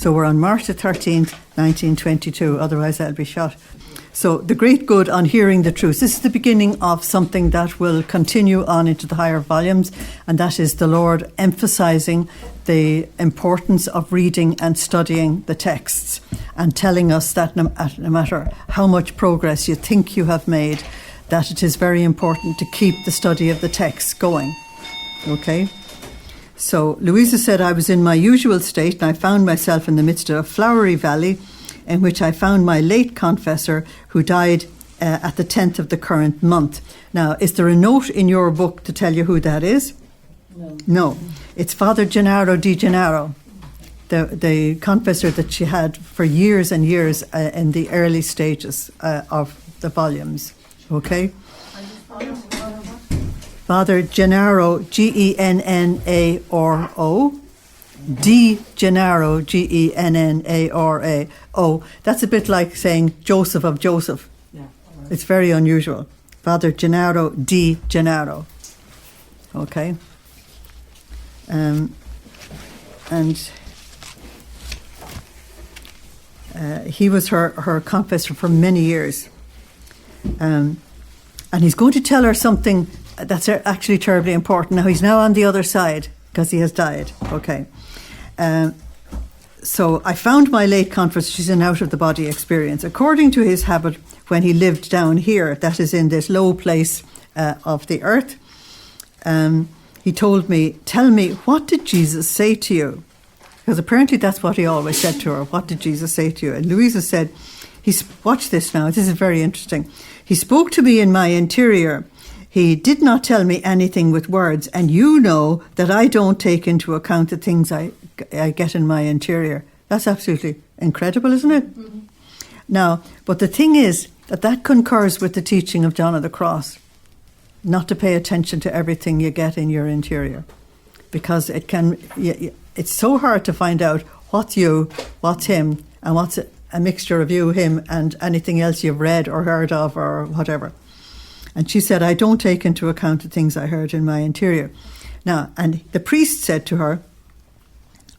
So we're on March the 13th, 1922, otherwise I'll be shot. So the great good on hearing the truth. This is the beginning of something that will continue on into the higher volumes, and that is the Lord emphasising the importance of reading and studying the texts and telling us that no matter how much progress you think you have made, that it is very important to keep the study of the texts going. Okay? So Luisa said, I was in my usual state and I found myself in the midst of a flowery valley in which I found my late confessor who died at the 10th of the current month. Now, is there a note in your book to tell you who that is? No. It's Father Gennaro di Gennaro, the confessor that she had for years and years in the early stages of the volumes. Okay? Father Gennaro, Gennaro, Di Gennaro, Gennaro. That's a bit like saying Joseph of Joseph. Yeah. It's very unusual. Father Gennaro Di Gennaro. Okay. And he was her confessor for many years. And he's going to tell her something that's actually terribly important. Now, he's now on the other side because he has died. Okay. So I found my late confessor, she's an out-of-the-body experience. According to his habit when he lived down here, that is in this low place of the earth, he told me, tell me, what did Jesus say to you? Because apparently that's what he always said to her. What did Jesus say to you? And Luisa said, watch this now, this is very interesting. He spoke to me in my interior. He did not tell me anything with words, and you know that I don't take into account the things I get in my interior. That's absolutely incredible, isn't it? Mm-hmm. Now, but the thing is that concurs with the teaching of John of the Cross, not to pay attention to everything you get in your interior, because it's so hard to find out what's you, what's him, and what's a mixture of you, him, and anything else you've read or heard of or whatever. And she said, I don't take into account the things I heard in my interior. Now, and the priest said to her,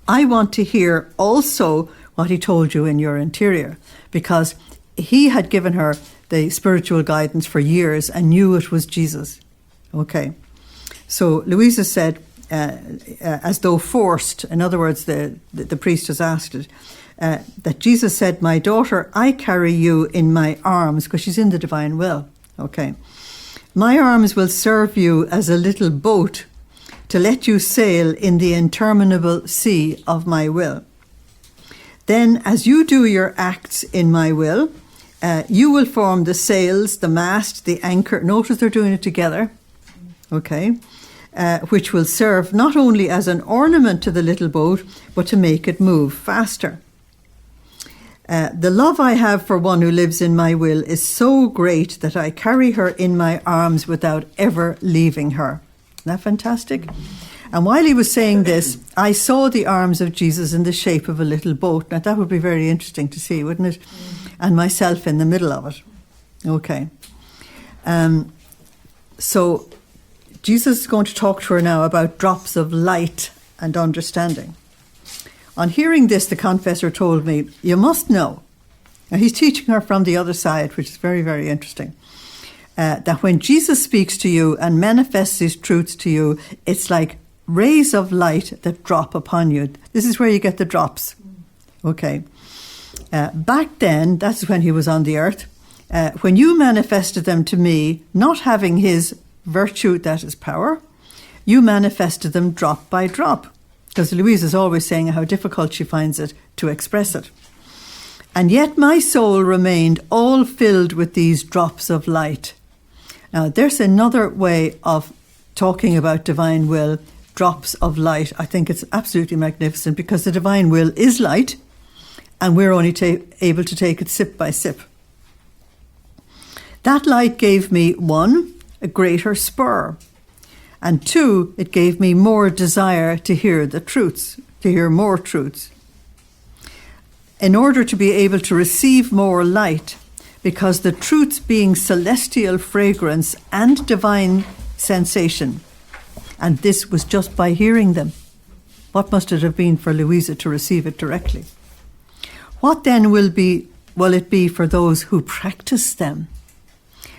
I want to hear also what he told you in your interior, because he had given her the spiritual guidance for years and knew it was Jesus. Okay. So Luisa said, as though forced, in other words, the priest has asked it, that Jesus said, my daughter, I carry you in my arms, because she's in the divine will. Okay. My arms will serve you as a little boat to let you sail in the interminable sea of my will. Then, as you do your acts in my will, you will form the sails, the mast, the anchor. Notice they're doing it together. Okay. Which will serve not only as an ornament to the little boat, but to make it move faster. The love I have for one who lives in my will is so great that I carry her in my arms without ever leaving her. Isn't that fantastic? And while he was saying this, I saw the arms of Jesus in the shape of a little boat. Now, that would be very interesting to see, wouldn't it? And myself in the middle of it. Okay. So Jesus is going to talk to her now about drops of light and understanding. On hearing this, the confessor told me, you must know. Now, he's teaching her from the other side, which is very, very interesting. That when Jesus speaks to you and manifests his truths to you, it's like rays of light that drop upon you. This is where you get the drops. Okay. Back then, that's when he was on the earth, when you manifested them to me, not having his virtue, that is power, you manifested them drop by drop. Because Louise is always saying how difficult she finds it to express it. And yet my soul remained all filled with these drops of light. Now, there's another way of talking about divine will, drops of light. I think it's absolutely magnificent, because the divine will is light, and we're only able to take it sip by sip. That light gave me, 1, a greater spur, and 2, it gave me more desire to hear the truths, to hear more truths. In order to be able to receive more light, because the truths being celestial fragrance and divine sensation, and this was just by hearing them. What must it have been for Luisa to receive it directly? What then will it be for those who practice them?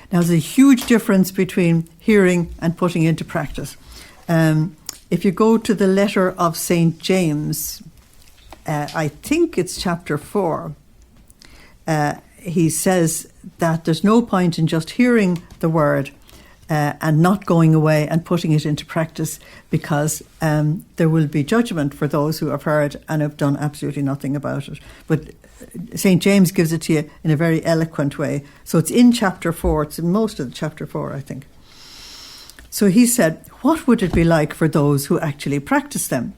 Now, there's a huge difference between hearing and putting into practice. If you go to the letter of St. James, I think it's chapter 4, he says that there's no point in just hearing the word and not going away and putting it into practice, because there will be judgment for those who have heard and have done absolutely nothing about it. But St. James gives it to you in a very eloquent way. So it's in chapter 4. It's in most of chapter 4, I think. So he said, what would it be like for those who actually practice them?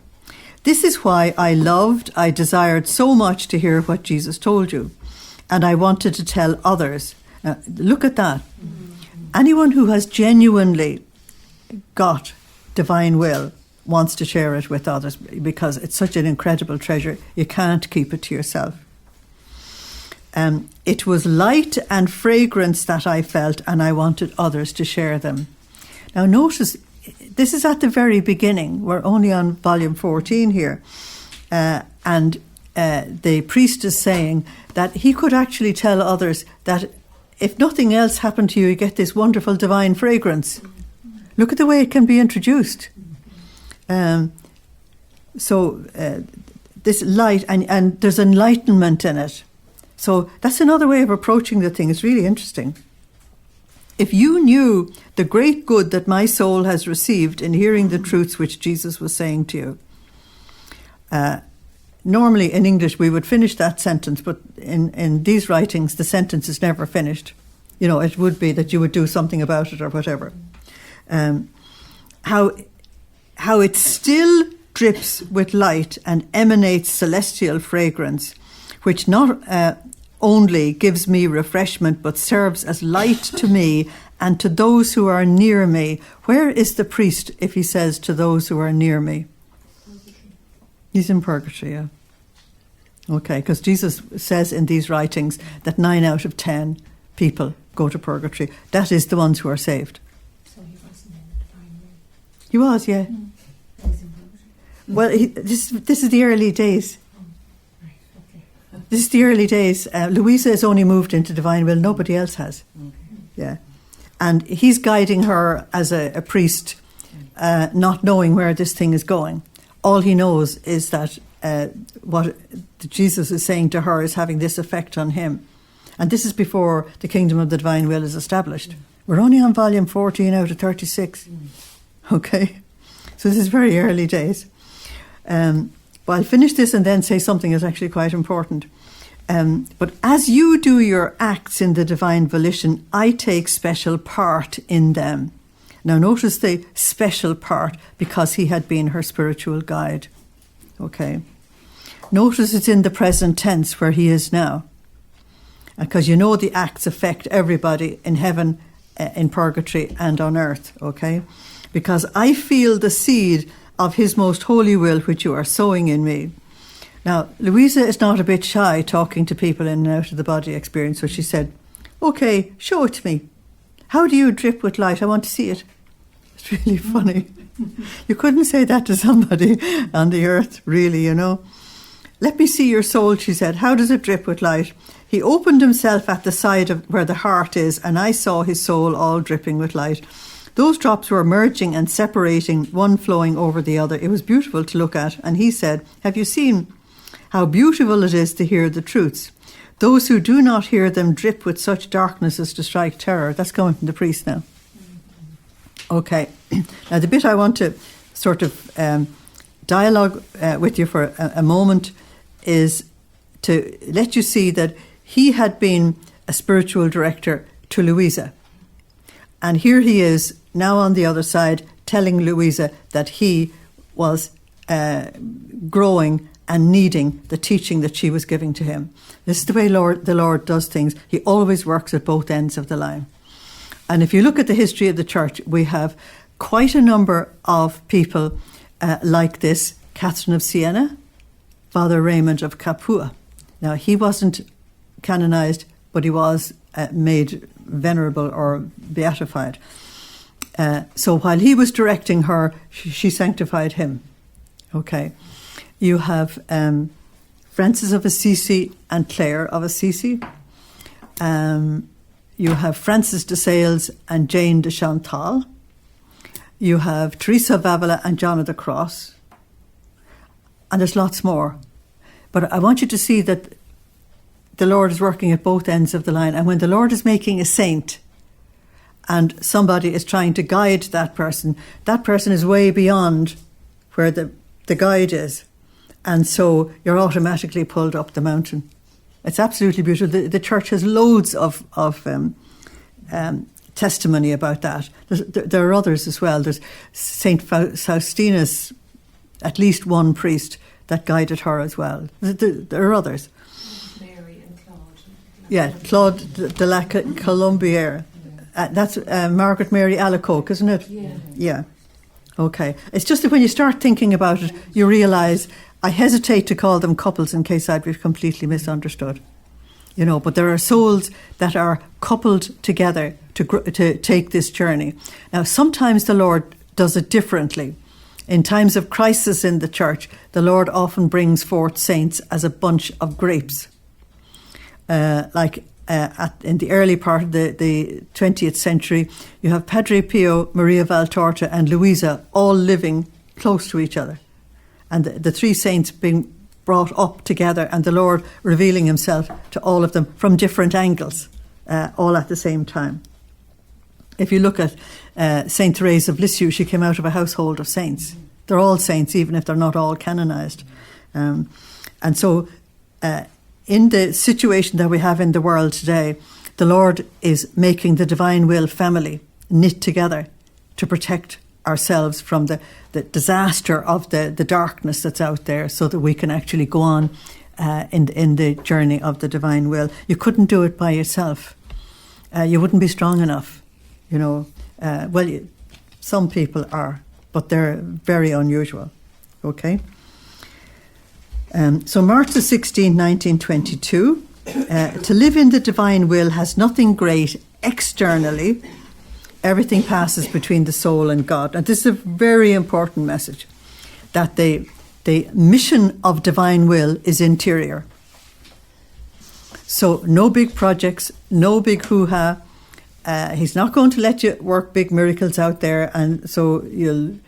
This is why I desired so much to hear what Jesus told you, and I wanted to tell others. Now, look at that. Anyone who has genuinely got divine will wants to share it with others, because it's such an incredible treasure. You can't keep it to yourself. It was light and fragrance that I felt, and I wanted others to share them. Now notice, this is at the very beginning. We're only on volume 14 here. And the priest is saying that he could actually tell others that if nothing else happened to you, you get this wonderful divine fragrance. Look at the way it can be introduced. This light, and there's enlightenment in it. So that's another way of approaching the thing. It's really interesting. If you knew the great good that my soul has received in hearing the truths which Jesus was saying to you. Normally in English we would finish that sentence, but in these writings the sentence is never finished. You know, it would be that you would do something about it or whatever. How it still drips with light and emanates celestial fragrance, which not only gives me refreshment, but serves as light to me and to those who are near me. Where is the priest if he says to those who are near me? He's in purgatory, yeah. Okay, because Jesus says in these writings that 9 out of 10 people go to purgatory. That is the ones who are saved. So he wasn't in the divine will? He was, yeah. He was in purgatory? Well, this is the early days. This is the early days. Luisa has only moved into divine will. Nobody else has. Okay. Yeah. And he's guiding her as a priest, not knowing where this thing is going. All he knows is that what Jesus is saying to her is having this effect on him. And this is before the kingdom of the divine will is established. We're only on volume 14 out of 36. Okay? So this is very early days. Well, I'll finish this and then say something that's actually quite important. But as you do your acts in the divine volition, I take special part in them. Now notice the special part, because he had been her spiritual guide. Okay. Notice it's in the present tense where he is now. Because you know the acts affect everybody in heaven, in purgatory and on earth. Okay. Because I feel the seed of his most holy will which you are sowing in me. Now, Luisa is not a bit shy talking to people in and out of the body experience, so she said, okay, show it to me. How do you drip with light? I want to see it. It's really funny. You couldn't say that to somebody on the earth, really, you know. Let me see your soul, she said. How does it drip with light? He opened himself at the side of where the heart is, and I saw his soul all dripping with light. Those drops were merging and separating, one flowing over the other. It was beautiful to look at. And he said, have you seen how beautiful it is to hear the truths? Those who do not hear them drip with such darkness as to strike terror. That's coming from the priest now. Okay. Now the bit I want to sort of dialogue with you for a moment is to let you see that he had been a spiritual director to Luisa. And here he is now on the other side telling Luisa that he was growing and needing the teaching that she was giving to him. This is the way the Lord does things. He always works at both ends of the line. And if you look at the history of the church, we have quite a number of people like this. Catherine of Siena, Father Raymond of Capua. Now, he wasn't canonized, but he was made venerable or beatified. So while he was directing her, she sanctified him. Okay. You have Francis of Assisi and Clare of Assisi. You have Francis de Sales and Jane de Chantal. You have Teresa of Avila and John of the Cross. And there's lots more. But I want you to see that the Lord is working at both ends of the line. And when the Lord is making a saint and somebody is trying to guide that person is way beyond where the guide is. And so you're automatically pulled up the mountain. It's absolutely beautiful. The church has loads of testimony about that. There are others as well. There's St. Faustinus, at least one priest that guided her as well. There are others. Mary and Claude. Yeah, Claude de la Colombière. That's Margaret Mary Alacoque, isn't it? Yeah. Okay. It's just that when you start thinking about it, you realise I hesitate to call them couples in case I'd be completely misunderstood. But there are souls that are coupled together to take this journey. Now, sometimes the Lord does it differently. In times of crisis in the church, the Lord often brings forth saints as a bunch of grapes. In the early part of the 20th century, you have Padre Pio, Maria Valtorta and Luisa all living close to each other. And the three saints being brought up together and the Lord revealing himself to all of them from different angles, all at the same time. If you look at Saint Therese of Lisieux, she came out of a household of saints. They're all saints, even if they're not all canonized. And so in the situation that we have in the world today, the Lord is making the divine will family knit together to protect ourselves from the disaster of the darkness that's out there, so that we can actually go on in the journey of the divine will. You couldn't do it by yourself. You wouldn't be strong enough, some people are, but they're very unusual. Okay? So March the 16th, 1922, to live in the divine will has nothing great externally. Everything passes between the soul and God. And this is a very important message, that the mission of divine will is interior. So no big projects, no big hoo-ha. He's not going to let you work big miracles out there, and so you'll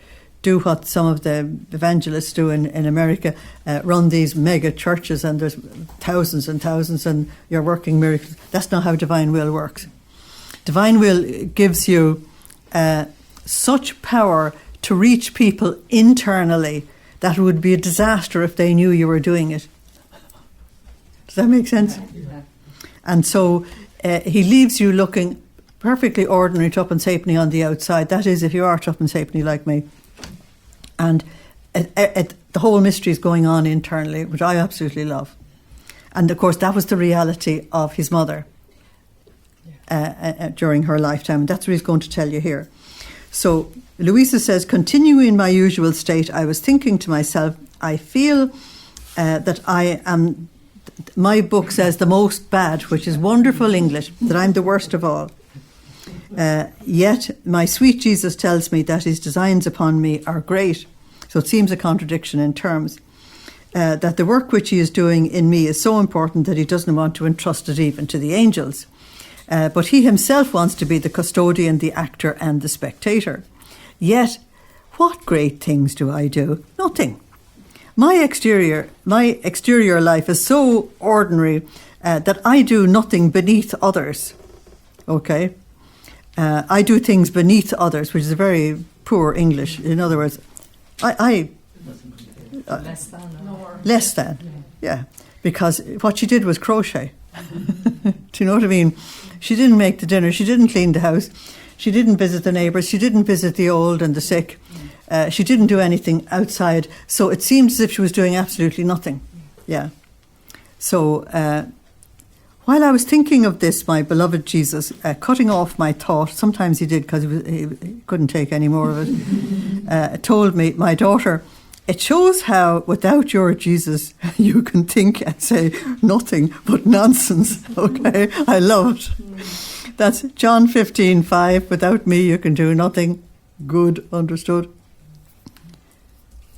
do what some of the evangelists do in America, run these mega churches and there's thousands and thousands and you're working miracles. That's not how divine will works. Divine will gives you such power to reach people internally that it would be a disaster if they knew you were doing it. Does that make sense? Yeah. And so he leaves you looking perfectly ordinary tuppence halfpenny on the outside. That is, if you are tuppence halfpenny like me. And the whole mystery is going on internally, which I absolutely love. And of course, that was the reality of his mother during her lifetime. And that's what he's going to tell you here. So Luisa says, continuing in my usual state, I was thinking to myself, I feel that I am, my book says the most bad, which is wonderful English, that I'm the worst of all. Yet my sweet Jesus tells me that his designs upon me are great. So it seems a contradiction in terms. That the work which he is doing in me is so important that he doesn't want to entrust it even to the angels. But he himself wants to be the custodian, the actor and the spectator. Yet, what great things do I do? Nothing. My exterior life is so ordinary that I do nothing beneath others. Okay? I do things beneath others, which is a very poor English. In other words, I less than, yeah. Because what she did was crochet. Do you know what I mean? She didn't make the dinner. She didn't clean the house. She didn't visit the neighbours. She didn't visit the old and the sick. She didn't do anything outside. So it seemed as if she was doing absolutely nothing. Yeah. So while I was thinking of this, my beloved Jesus, cutting off my thought, sometimes he did because he couldn't take any more of it, told me, my daughter, it shows how without your Jesus you can think and say nothing but nonsense. Okay, I love it. That's John 15:5. Without me you can do nothing. Good, understood.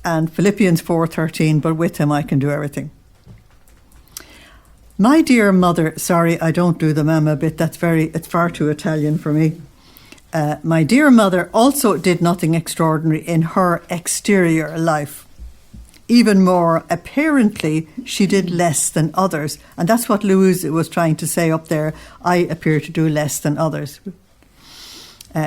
And Philippians 4:13. But with him I can do everything. My dear mother, sorry, I don't do the mamma bit. It's far too Italian for me. My dear mother also did nothing extraordinary in her exterior life. Even more, apparently, she did less than others. And that's what Luisa was trying to say up there. I appear to do less than others.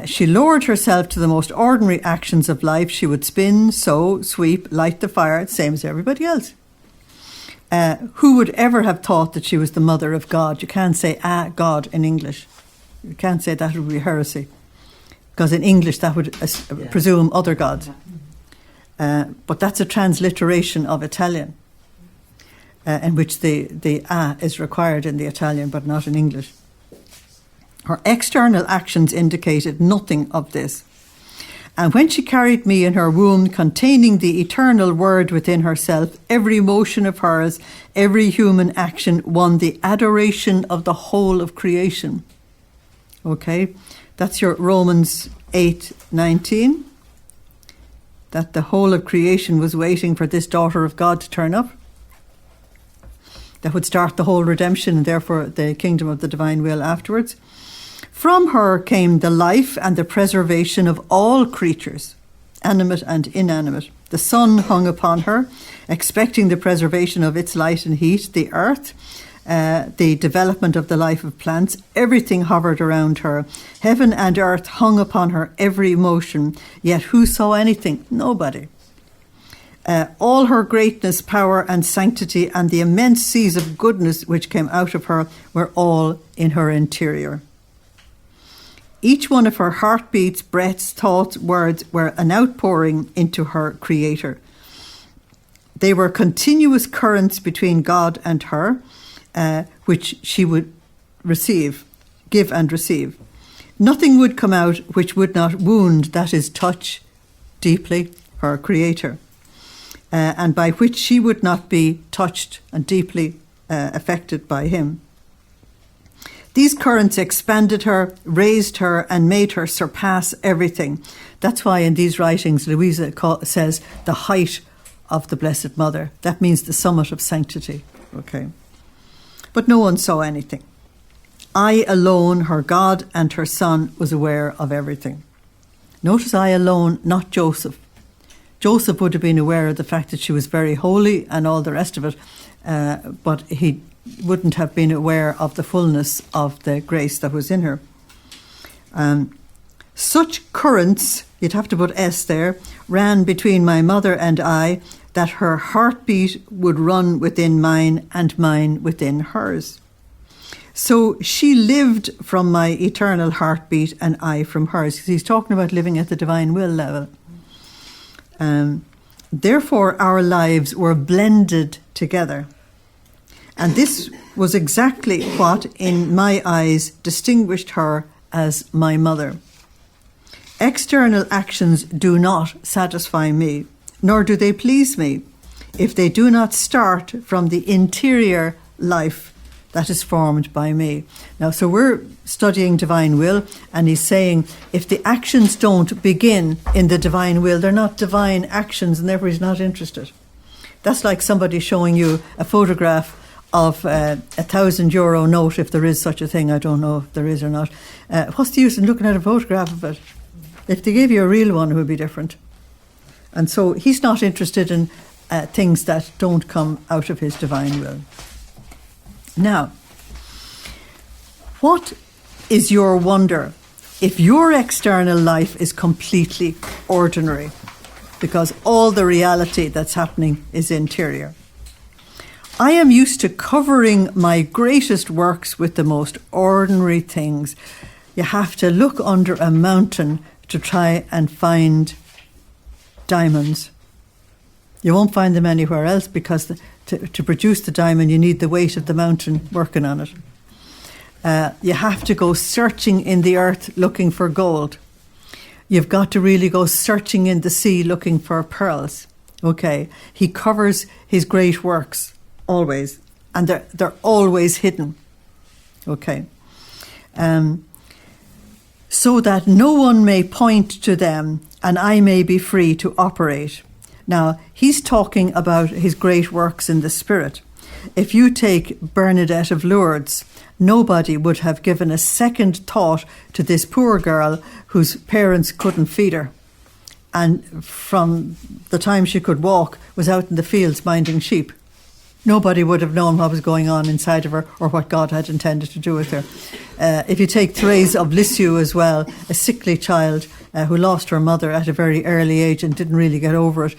She lowered herself to the most ordinary actions of life. She would spin, sew, sweep, light the fire, same as everybody else. Who would ever have thought that she was the mother of God? You can't say God in English. You can't say that, would be heresy. Because in English that would presume other gods. But that's a transliteration of Italian, in which the a is required in the Italian but not in English. Her external actions indicated nothing of this. And when she carried me in her womb, containing the eternal word within herself, every motion of hers, every human action won the adoration of the whole of creation. Okay, that's your Romans 8:19. That the whole of creation was waiting for this daughter of God to turn up. That would start the whole redemption and therefore the kingdom of the divine will afterwards. From her came the life and the preservation of all creatures, animate and inanimate. The sun hung upon her, expecting the preservation of its light and heat. The earth, the development of the life of plants, everything hovered around her. Heaven and earth hung upon her every motion, yet who saw anything? Nobody. All her greatness, power and sanctity and the immense seas of goodness which came out of her were all in her interior. Each one of her heartbeats, breaths, thoughts, words were an outpouring into her Creator. They were continuous currents between God and her, which she would give and receive. Nothing would come out which would not wound, that is, touch deeply her Creator, and by which she would not be touched and deeply affected by him. These currents expanded her, raised her, and made her surpass everything. That's why in these writings, Luisa says the height of the Blessed Mother. That means the summit of sanctity. Okay. But no one saw anything. I alone, her God and her Son, was aware of everything. Notice I alone, not Joseph. Joseph would have been aware of the fact that she was very holy and all the rest of it, but he wouldn't have been aware of the fullness of the grace that was in her. Such currents, you'd have to put S there, ran between my mother and I, that her heartbeat would run within mine and mine within hers. So she lived from my eternal heartbeat and I from hers. He's talking about living at the divine will level. Therefore, our lives were blended together. And this was exactly what, in my eyes, distinguished her as my mother. External actions do not satisfy me, nor do they please me, if they do not start from the interior life that is formed by me. Now, so we're studying divine will, and he's saying if the actions don't begin in the divine will, they're not divine actions, and therefore he's not interested. That's like somebody showing you a photograph of a €1,000 note, if there is such a thing. I don't know if there is or not. What's the use in looking at a photograph of it? If they gave you a real one, it would be different. And so he's not interested in things that don't come out of his divine will. Now, what is your wonder if your external life is completely ordinary? Because all the reality that's happening is interior. I am used to covering my greatest works with the most ordinary things. You have to look under a mountain to try and find diamonds. You won't find them anywhere else because to produce the diamond you need the weight of the mountain working on it. You have to go searching in the earth looking for gold. You've got to really go searching in the sea looking for pearls. Okay, he covers his great works always, and they're always hidden. Okay, so that no one may point to them and I may be free to operate. Now, he's talking about his great works in the Spirit. If you take Bernadette of Lourdes, nobody would have given a second thought to this poor girl whose parents couldn't feed her, and from the time she could walk was out in the fields minding sheep. Nobody would have known what was going on inside of her or what God had intended to do with her. If you take Therese of Lisieux as well, a sickly child who lost her mother at a very early age and didn't really get over it,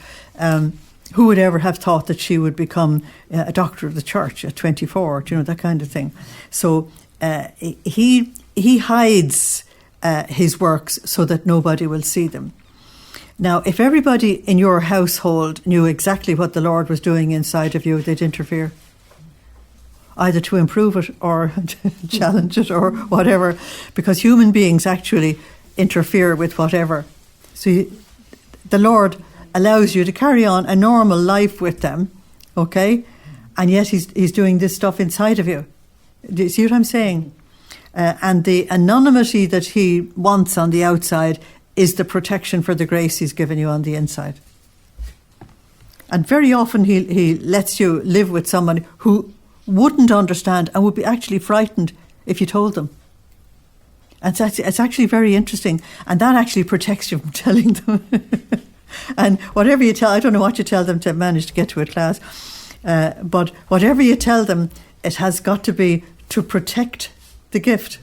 who would ever have thought that she would become a doctor of the church at 24, that kind of thing. So he hides his works so that nobody will see them. Now, if everybody in your household knew exactly what the Lord was doing inside of you, they'd interfere, either to improve it or challenge it or whatever, because human beings actually interfere with whatever. So the Lord allows you to carry on a normal life with them, okay? And yet he's doing this stuff inside of you. Do you see what I'm saying? And the anonymity that he wants on the outside is the protection for the grace he's given you on the inside. And very often he lets you live with someone who wouldn't understand and would be actually frightened if you told them. And it's actually very interesting. And that actually protects you from telling them. And whatever you tell, I don't know what you tell them to manage to get to a class, but whatever you tell them, it has got to be to protect the gift.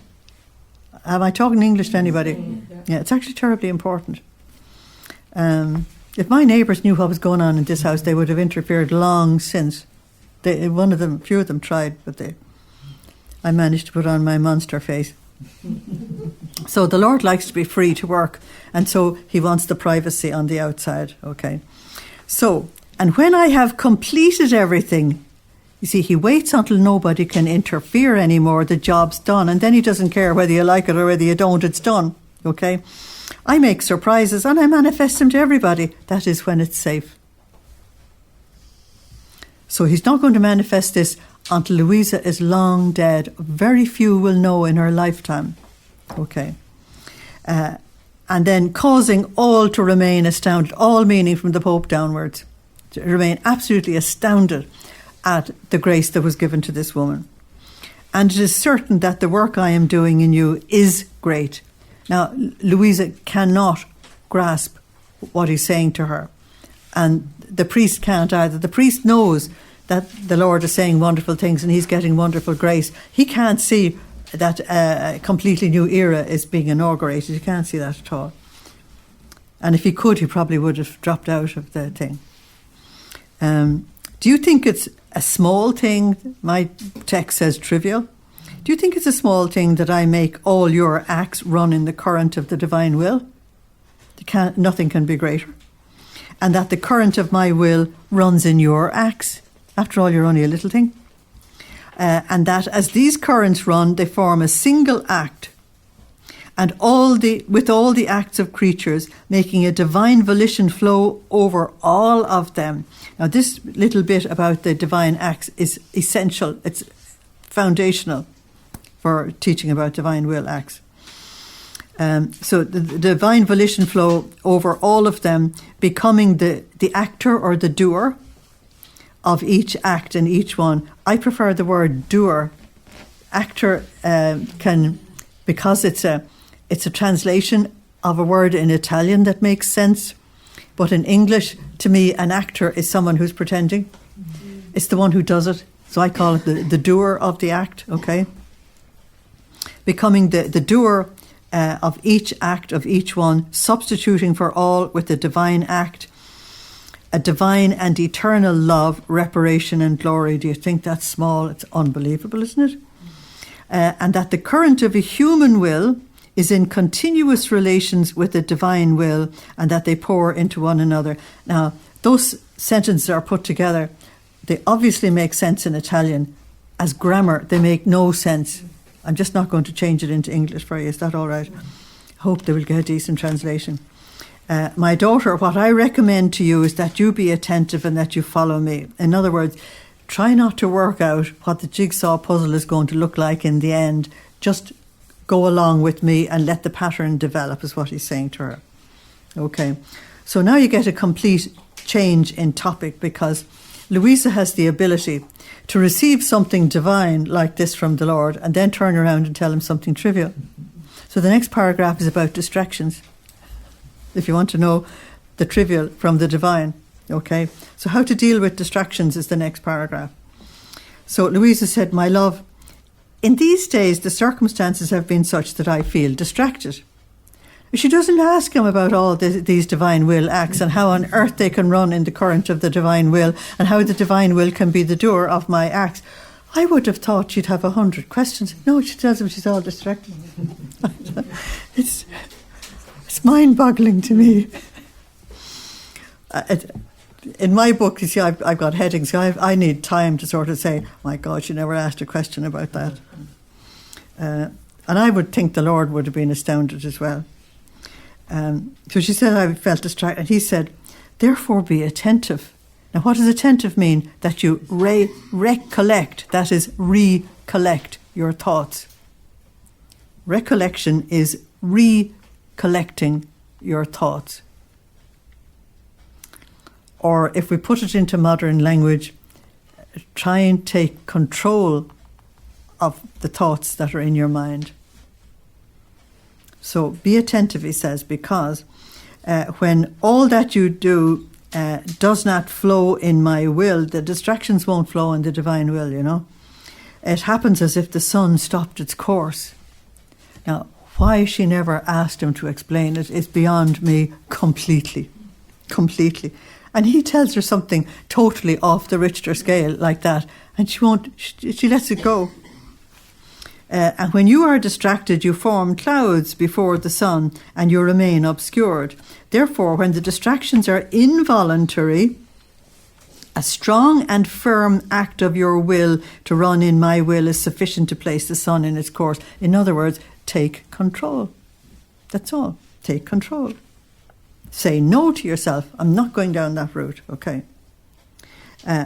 Am I talking English to anybody? Yeah, it's actually terribly important. If my neighbours knew what was going on in this house, they would have interfered long since. Few of them tried, but I managed to put on my monster face. So the Lord likes to be free to work, and so he wants the privacy on the outside, okay? So, and when I have completed everything, you see, he waits until nobody can interfere anymore, the job's done, and then he doesn't care whether you like it or whether you don't, it's done, okay? I make surprises and I manifest them to everybody. That is when it's safe. So he's not going to manifest this until Luisa is long dead. Very few will know in her lifetime. Okay. And then causing all to remain astounded, all meaning from the Pope downwards, to remain absolutely astounded at the grace that was given to this woman. And it is certain that the work I am doing in you is great. Now, Luisa cannot grasp what he's saying to her. And the priest can't either. The priest knows that the Lord is saying wonderful things and he's getting wonderful grace. He can't see that a completely new era is being inaugurated. He can't see that at all. And if he could, he probably would have dropped out of the thing. Do you think it's a small thing? My text says trivial. Do you think it's a small thing that I make all your acts run in the current of the divine will? Nothing can be greater. And that the current of my will runs in your acts. After all, you're only a little thing. And that as these currents run, they form a single act. And with all the acts of creatures, making a divine volition flow over all of them. Now, this little bit about the divine acts is essential. It's foundational for teaching about divine will acts. So the divine volition flow over all of them, becoming the actor or the doer of each act and each one. I prefer the word doer. Actor because it's a translation of a word in Italian that makes sense. But in English, to me, an actor is someone who's pretending. It's the one who does it. So I call it the doer of the act, okay? Becoming the doer of each act of each one, substituting for all with the divine act, a divine and eternal love, reparation and glory. Do you think that's small? It's unbelievable, isn't it? And that the current of a human will is in continuous relations with the divine will, and that they pour into one another. Now, those sentences are put together. They obviously make sense in Italian. As grammar, they make no sense. I'm just not going to change it into English for you. Is that all right? Hope they will get a decent translation. My daughter, what I recommend to you is that you be attentive and that you follow me. In other words, try not to work out what the jigsaw puzzle is going to look like in the end. Just go along with me and let the pattern develop, is what he's saying to her. Okay. So now you get a complete change in topic, because Luisa has the ability to receive something divine like this from the Lord and then turn around and tell him something trivial. So the next paragraph is about distractions, if you want to know the trivial from the divine. Okay, so how to deal with distractions is the next paragraph. So Luisa said, "My love, in these days the circumstances have been such that I feel distracted." She doesn't ask him about all these divine will acts and how on earth they can run in the current of the divine will and how the divine will can be the doer of my acts. I would have thought she'd have 100 questions. No, she tells him she's all distracted. It's mind-boggling to me. In my book, you see, I've got headings. I need time to sort of say, my God, she never asked a question about that. And I would think the Lord would have been astounded as well. So she said, I felt distracted. And he said, therefore be attentive. Now, what does attentive mean? That you recollect, that is, recollect your thoughts. Recollection is recollecting your thoughts. Or if we put it into modern language, try and take control of the thoughts that are in your mind. So be attentive, he says, because when all that you do does not flow in my will, the distractions won't flow in the divine will, you know. It happens as if the sun stopped its course. Now, why she never asked him to explain it is beyond me completely. And he tells her something totally off the Richter scale like that, and she lets it go. And when you are distracted, you form clouds before the sun and you remain obscured. Therefore, when the distractions are involuntary, a strong and firm act of your will to run in my will is sufficient to place the sun in its course. In other words, take control. That's all. Take control. Say no to yourself. I'm not going down that route. Okay.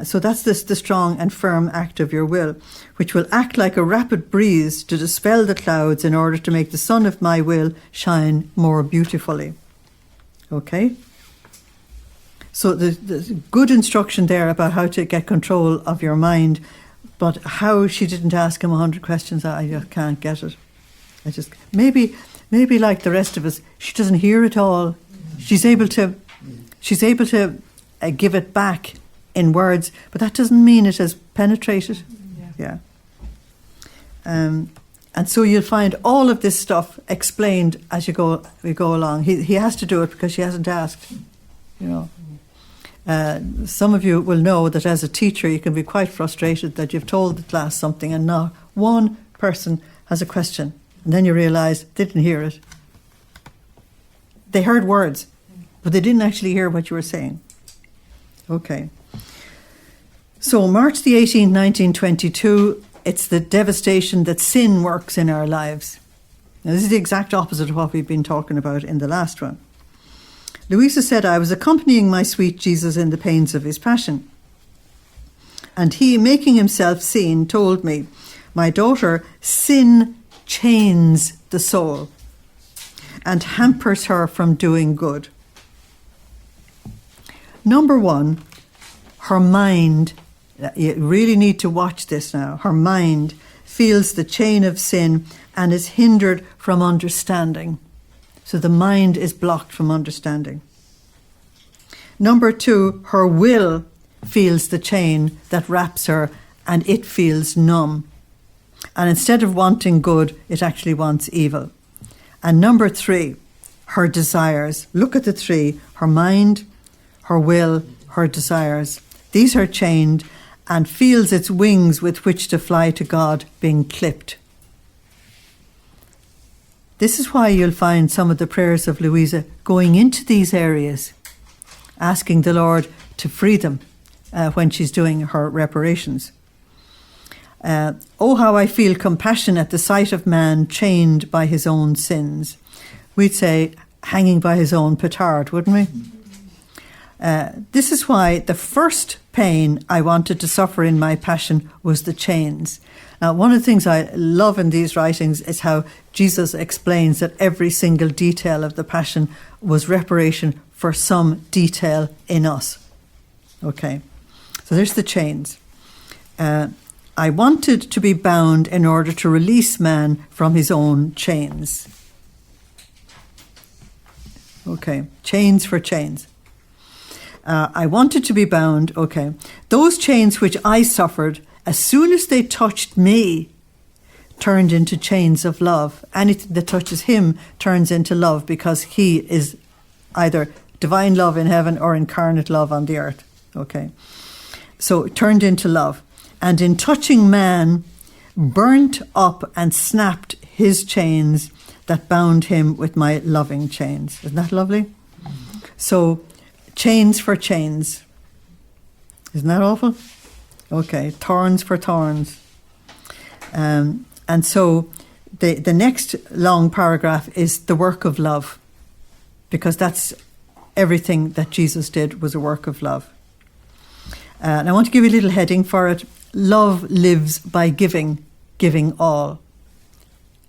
So that's the strong and firm act of your will, which will act like a rapid breeze to dispel the clouds in order to make the sun of my will shine more beautifully. Okay? So there's good instruction there about how to get control of your mind, but how she didn't ask him 100 questions, I just can't get it. Maybe like the rest of us, she doesn't hear it all. She's able to give it back in words, but that doesn't mean it has penetrated. Yeah. And so you'll find all of this stuff explained as we go along. He has to do it because she hasn't asked. You know, some of you will know that as a teacher you can be quite frustrated that you've told the class something and not one person has a question, and then you realise they didn't hear it. They heard words, but they didn't actually hear what you were saying. Okay. So March the 18th, 1922, it's the devastation that sin works in our lives. Now, this is the exact opposite of what we've been talking about in the last one. Luisa said, I was accompanying my sweet Jesus in the pains of his passion. And he, making himself seen, told me, my daughter, sin chains the soul and hampers her from doing good. Number one, her mind, you really need to watch this now, her mind feels the chain of sin and is hindered from understanding. So the mind is blocked from understanding. Number two, her will feels the chain that wraps her and it feels numb. And instead of wanting good, it actually wants evil. And number three, her desires. Look at the three, her mind, her will, her desires. These are chained and feels its wings with which to fly to God being clipped. This is why you'll find some of the prayers of Luisa going into these areas, asking the Lord to free them when she's doing her reparations. Oh, how I feel compassion at the sight of man chained by his own sins. We'd say hanging by his own petard, wouldn't we? This is why the first pain I wanted to suffer in my passion was the chains. Now, one of the things I love in these writings is how Jesus explains that every single detail of the passion was reparation for some detail in us. Okay, So there's the chains. I wanted to be bound in order to release man from his own chains. Okay, chains for chains. I wanted to be bound, okay. Those chains which I suffered, as soon as they touched me, turned into chains of love. Anything that touches him turns into love, because he is either divine love in heaven or incarnate love on the earth. Okay. So it turned into love. And in touching man, burnt up and snapped his chains that bound him with my loving chains. Isn't that lovely? So, chains for chains. Isn't that awful? Okay, thorns for thorns. And so the next long paragraph is the work of love, because that's everything that Jesus did was a work of love. And I want to give you a little heading for it. Love lives by giving, giving all.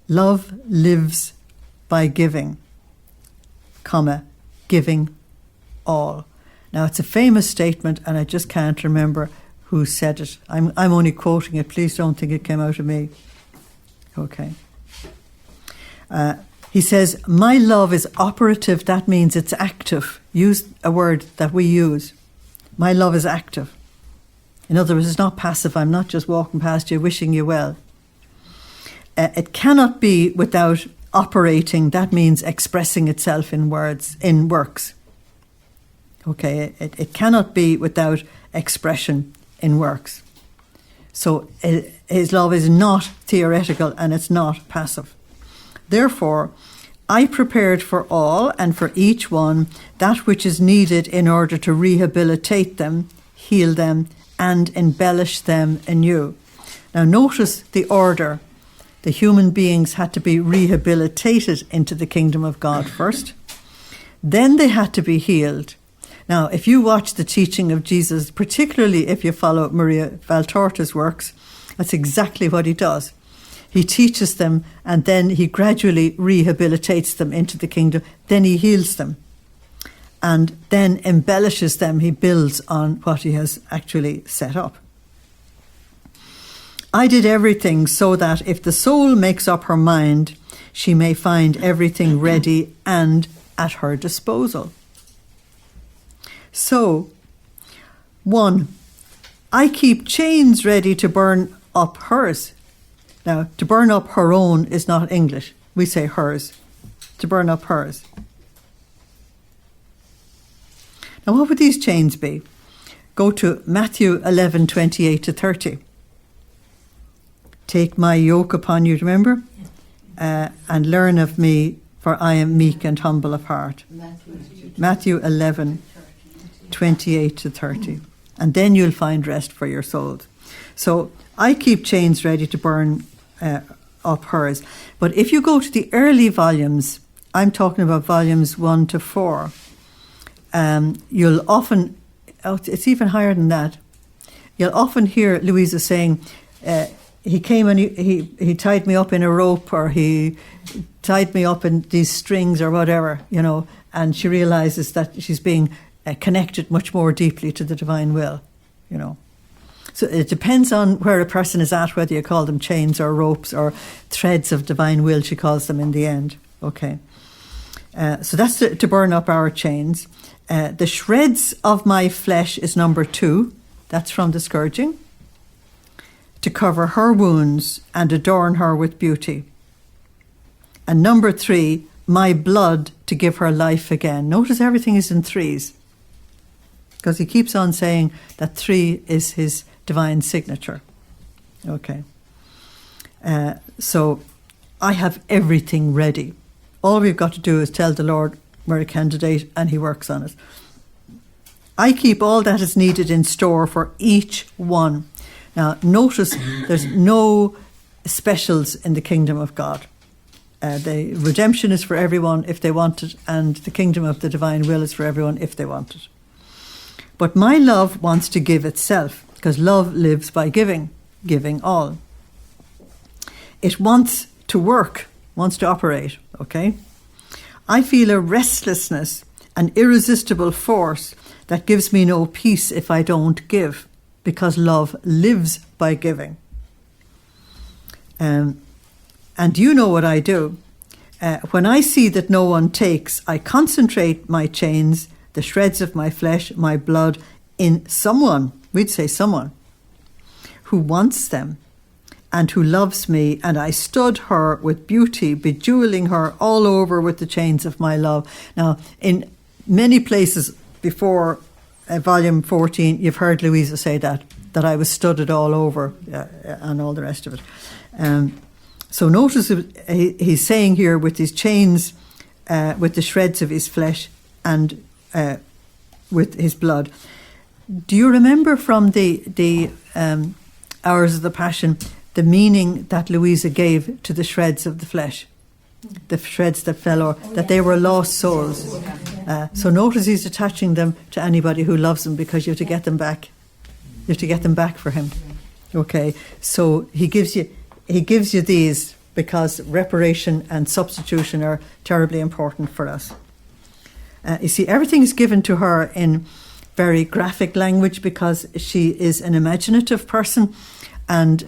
Love lives by giving, comma, giving all. Now, it's a famous statement, and I just can't remember who said it. I'm only quoting it. Please don't think it came out of me. Okay. He says, my love is operative. That means it's active. Use a word that we use. My love is active. In other words, it's not passive. I'm not just walking past you, wishing you well. It cannot be without operating. That means expressing itself in words, in works. Okay, it cannot be without expression in works. So his love is not theoretical and it's not passive. Therefore, I prepared for all and for each one that which is needed in order to rehabilitate them, heal them, and embellish them anew. Now notice the order. The human beings had to be rehabilitated into the kingdom of God first. Then they had to be healed. Now, if you watch the teaching of Jesus, particularly if you follow Maria Valtorta's works, that's exactly what he does. He teaches them, and then he gradually rehabilitates them into the kingdom. Then he heals them, and then embellishes them. He builds on what he has actually set up. I did everything so that if the soul makes up her mind, she may find everything ready and at her disposal. So, 1, I keep chains ready to burn up hers. Now, to burn up her own is not English. We say hers. To burn up hers. Now, what would these chains be? Go to Matthew 11:28-30. Take my yoke upon you, remember? And learn of me, for I am meek and humble of heart. Matthew 11:28-30. And then you'll find rest for your souls. So I keep chains ready to burn up hers. But if you go to the early volumes, I'm talking about volumes 1-4, you'll often, it's even higher than that, you'll often hear Luisa saying, he came and he tied me up in a rope, or he tied me up in these strings or whatever, you know, and she realises that she's being connected much more deeply to the divine will, you know. So it depends on where a person is at, whether you call them chains or ropes or threads of divine will, she calls them in the end. Okay. So that's to burn up our chains. The shreds of my flesh is number 2. That's from the scourging. To cover her wounds and adorn her with beauty. And number 3, my blood to give her life again. Notice everything is in 3s. Because he keeps on saying that 3 is his divine signature. Okay. So I have everything ready. All we've got to do is tell the Lord we're a candidate, and he works on it. I keep all that is needed in store for each one. Now, notice there's no specials in the kingdom of God. The redemption is for everyone if they want it, and the kingdom of the divine will is for everyone if they want it. But my love wants to give itself, because love lives by giving, giving all. It wants to work, wants to operate, okay? I feel a restlessness, an irresistible force that gives me no peace if I don't give. because love lives by giving. And you know what I do. When I see that no one takes, I concentrate my chains, the shreds of my flesh, my blood, in someone, we'd say someone, who wants them and who loves me, and I stud her with beauty, bejeweling her all over with the chains of my love. Now, in many places before volume 14, you've heard Luisa say that I was studded all over and all the rest of it. So notice he's saying here with his chains, with the shreds of his flesh and with his blood. Do you remember from the Hours of the Passion the meaning that Luisa gave to the shreds of the flesh? The shreds that fell off, that they were lost souls. So notice he's attaching them to anybody who loves him, because you have to get them back. You have to get them back for him. Okay, so he gives you these because reparation and substitution are terribly important for us. You see, everything is given to her in very graphic language because she is an imaginative person, and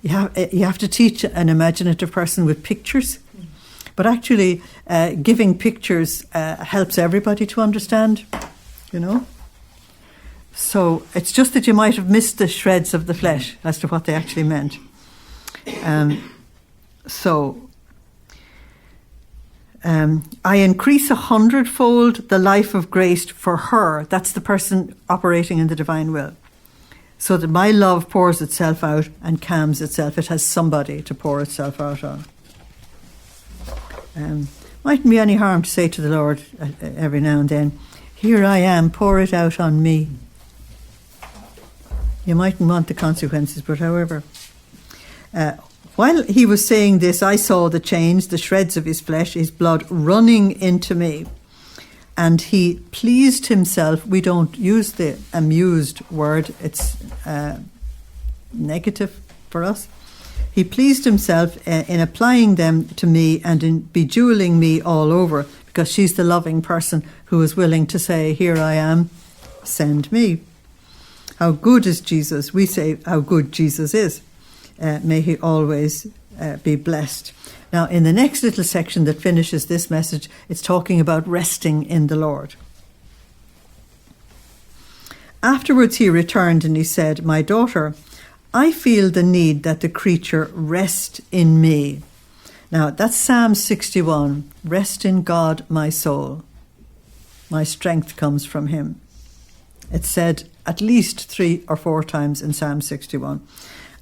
you have to teach an imaginative person with pictures. But actually, giving pictures helps everybody to understand, you know. So it's just that you might have missed the shreds of the flesh as to what they actually meant. I increase 100-fold the life of grace for her. That's the person operating in the divine will. So that my love pours itself out and calms itself. It has somebody to pour itself out on. Mightn't be any harm to say to the Lord every now and then, here I am, pour it out on me. You mightn't want the consequences, but however. While he was saying this, I saw the chains, the shreds of his flesh, his blood running into me. And he pleased himself. We don't use the amused word. It's negative for us. He pleased himself in applying them to me and in bejeweling me all over, because she's the loving person who is willing to say, here I am, send me. How good is Jesus? We say how good Jesus is. May he always be blessed. Now, in the next little section that finishes this message, it's talking about resting in the Lord. Afterwards he returned and he said, my daughter, I feel the need that the creature rest in me. Now, that's Psalm 61. Rest in God, my soul. My strength comes from him. It's said at least 3 or 4 times in Psalm 61.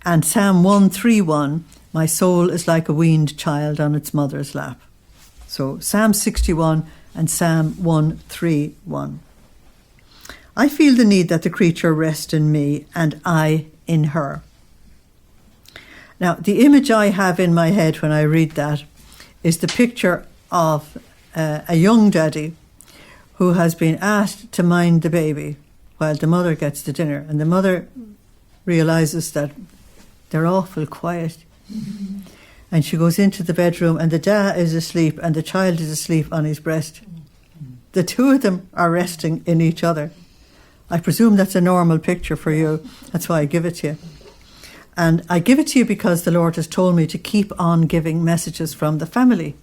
And Psalm 131, my soul is like a weaned child on its mother's lap. So Psalm 61 and Psalm 131. I feel the need that the creature rest in me and I in her. Now, the image I have in my head when I read that is the picture of a young daddy who has been asked to mind the baby while the mother gets the dinner. And the mother realises that they're awful quiet. Mm-hmm. And she goes into the bedroom and the dad is asleep and the child is asleep on his breast. Mm-hmm. The two of them are resting in each other. I presume that's a normal picture for you. That's why I give it to you. And I give it to you because the Lord has told me to keep on giving messages from the family.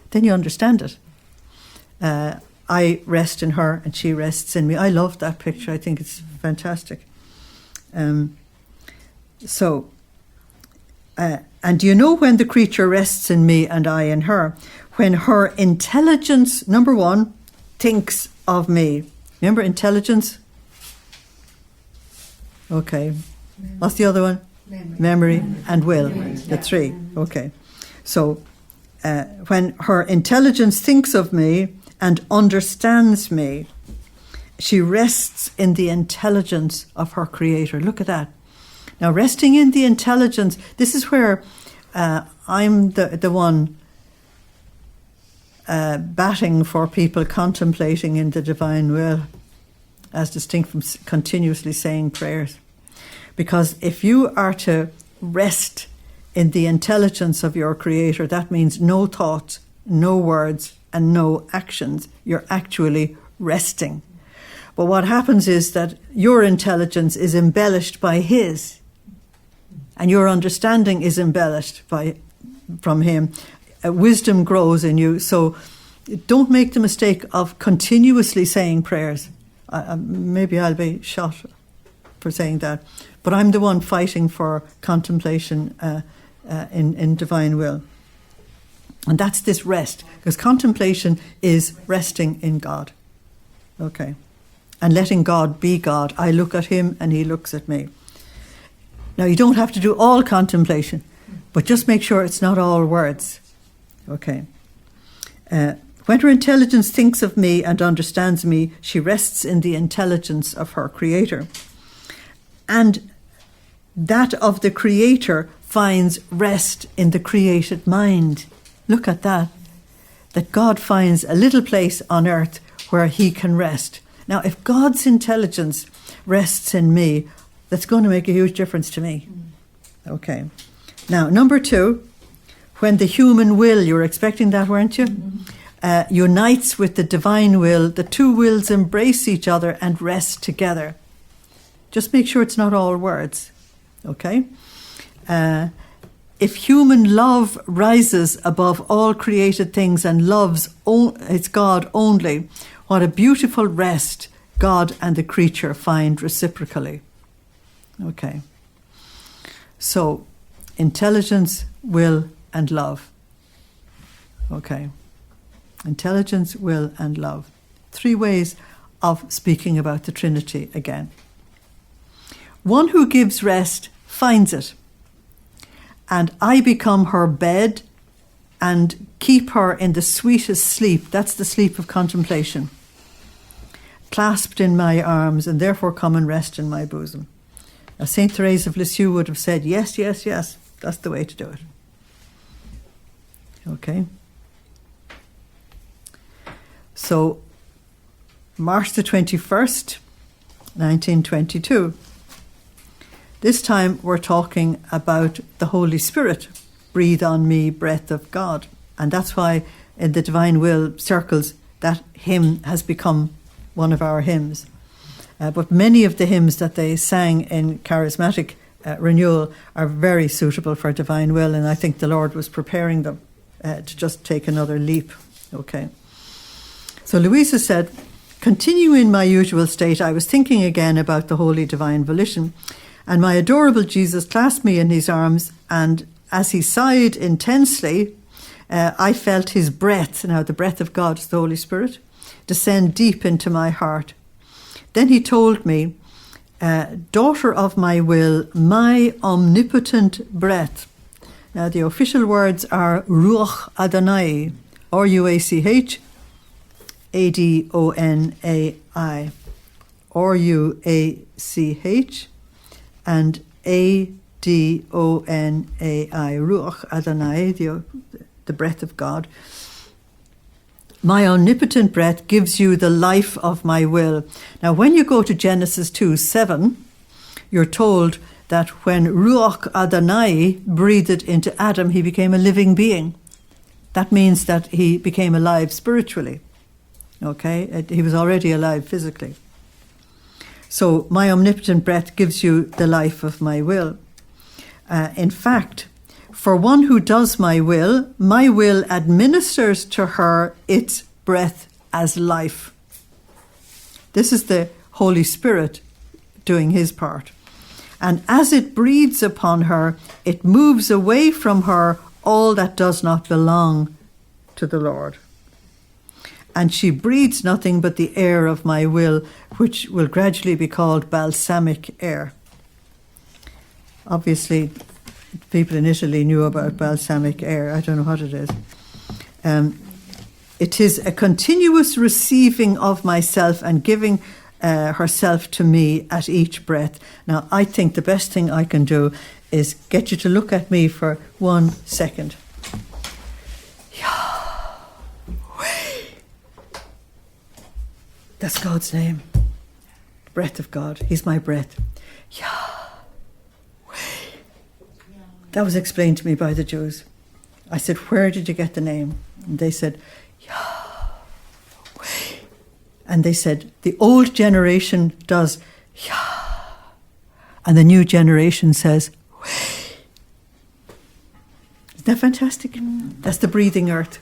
Then you understand it. I rest in her and she rests in me. I love that picture. I think it's fantastic. And do you know when the creature rests in me and I in her? When her intelligence, number one, thinks of me. Remember intelligence? Okay. What's the other one? Memory and will. The 3. Okay. So when her intelligence thinks of me and understands me, she rests in the intelligence of her Creator. Look at that. Now, resting in the intelligence, this is where I'm the one batting for people contemplating in the divine will, as distinct from continuously saying prayers. Because if you are to rest in the intelligence of your Creator, that means no thoughts, no words, and no actions. You're actually resting. But what happens is that your intelligence is embellished by his, and your understanding is embellished from him. Wisdom grows in you. So don't make the mistake of continuously saying prayers. Maybe I'll be shot for saying that, but I'm the one fighting for contemplation in divine will. And that's this rest, because contemplation is resting in God. Okay. And letting God be God. I look at him and he looks at me. Now, you don't have to do all contemplation, but just make sure it's not all words. Okay. When her intelligence thinks of me and understands me, she rests in the intelligence of her Creator. And that of the Creator finds rest in the created mind. Look at that. That God finds a little place on earth where he can rest. Now, if God's intelligence rests in me, that's going to make a huge difference to me. Okay. Now, number 2, when the human will, you were expecting that, weren't you? Unites with the divine will, the two wills embrace each other and rest together. Just make sure it's not all words. Okay? If human love rises above all created things and loves its God only, what a beautiful rest God and the creature find reciprocally. Okay. So, intelligence, will, and love. Okay. Intelligence, will, and love. 3 ways of speaking about the Trinity again. One who gives rest finds it. And I become her bed and keep her in the sweetest sleep. That's the sleep of contemplation. Clasped in my arms, and therefore come and rest in my bosom. Now, St. Therese of Lisieux would have said, yes, yes, yes. That's the way to do it. Okay. So, March the 21st, 1922. This time we're talking about the Holy Spirit. Breathe on me, breath of God. And that's why in the Divine Will circles that hymn has become one of our hymns. But many of the hymns that they sang in charismatic renewal are very suitable for Divine Will, and I think the Lord was preparing them to just take another leap. Okay. So Luisa said, continue in my usual state, I was thinking again about the Holy Divine Volition, and my adorable Jesus clasped me in his arms, and as he sighed intensely, I felt his breath, now the breath of God is the Holy Spirit, descend deep into my heart. Then he told me, daughter of my will, my omnipotent breath. Now the official words are Ruach Adonai, R-U-A-C-H, A-D-O-N-A-I, R-U-A-C-H, and A-D-O-N-A-I, Ruach Adonai, the breath of God. My omnipotent breath gives you the life of my will. Now, when you go to Genesis 2:7, you're told that when Ruach Adonai breathed into Adam, he became a living being. That means that he became alive spiritually. Okay? He was already alive physically. So, my omnipotent breath gives you the life of my will. In fact, for one who does my will administers to her its breath as life. This is the Holy Spirit doing his part. And as it breathes upon her, it moves away from her all that does not belong to the Lord. And she breathes nothing but the air of my will, which will gradually be called balsamic air. Obviously, people in Italy knew about balsamic air. I don't know what it is. It is a continuous receiving of myself and giving herself to me at each breath. Now, I think the best thing I can do is get you to look at me for 1 second. That's God's name. Breath of God. He's my breath. That was explained to me by the Jews. I said, where did you get the name? And they said, Yahweh. And they said, the old generation does, yeah, and the new generation says, way. Isn't that fantastic? That's the breathing earth.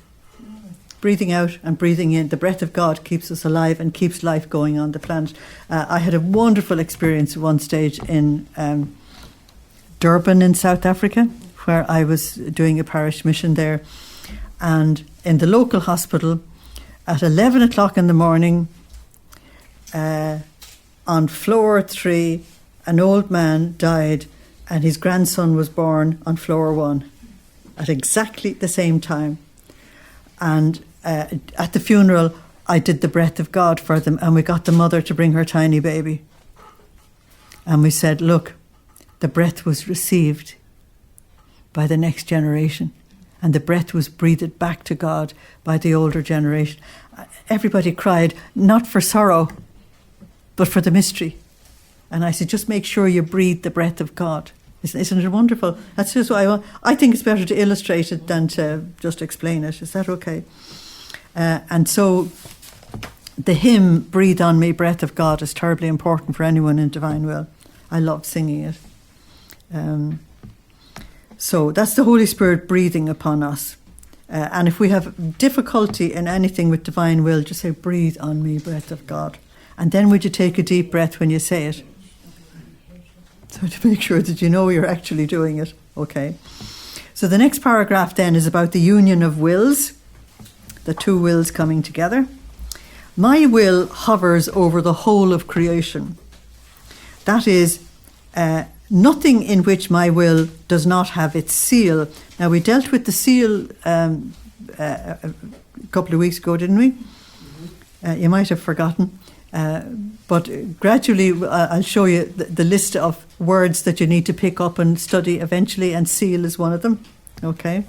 Breathing out and breathing in. The breath of God keeps us alive and keeps life going on the planet. I had a wonderful experience at one stage in Durban in South Africa, where I was doing a parish mission there. And in the local hospital, at 11 o'clock in the morning, on floor 3, an old man died and his grandson was born on floor 1 at exactly the same time. And at the funeral, I did the breath of God for them, and we got the mother to bring her tiny baby. And we said, look, the breath was received by the next generation, and the breath was breathed back to God by the older generation. Everybody cried, not for sorrow, but for the mystery. And I said, just make sure you breathe the breath of God. Isn't it wonderful? That's just why I think it's better to illustrate it than to just explain it. Is that okay? And so the hymn, Breathe on Me, Breath of God, is terribly important for anyone in Divine Will. I love singing it. So that's the Holy Spirit breathing upon us. And if we have difficulty in anything with Divine Will, just say, breathe on me, breath of God. And then would you take a deep breath when you say it? So to make sure that you know you're actually doing it. Okay. So the next paragraph then is about the union of wills, the two wills coming together. My will hovers over the whole of creation. That is, nothing in which my will does not have its seal. Now, we dealt with the seal a couple of weeks ago, didn't we? You might have forgotten. But gradually I'll show you the list of words that you need to pick up and study eventually, and seal is one of them. Okay.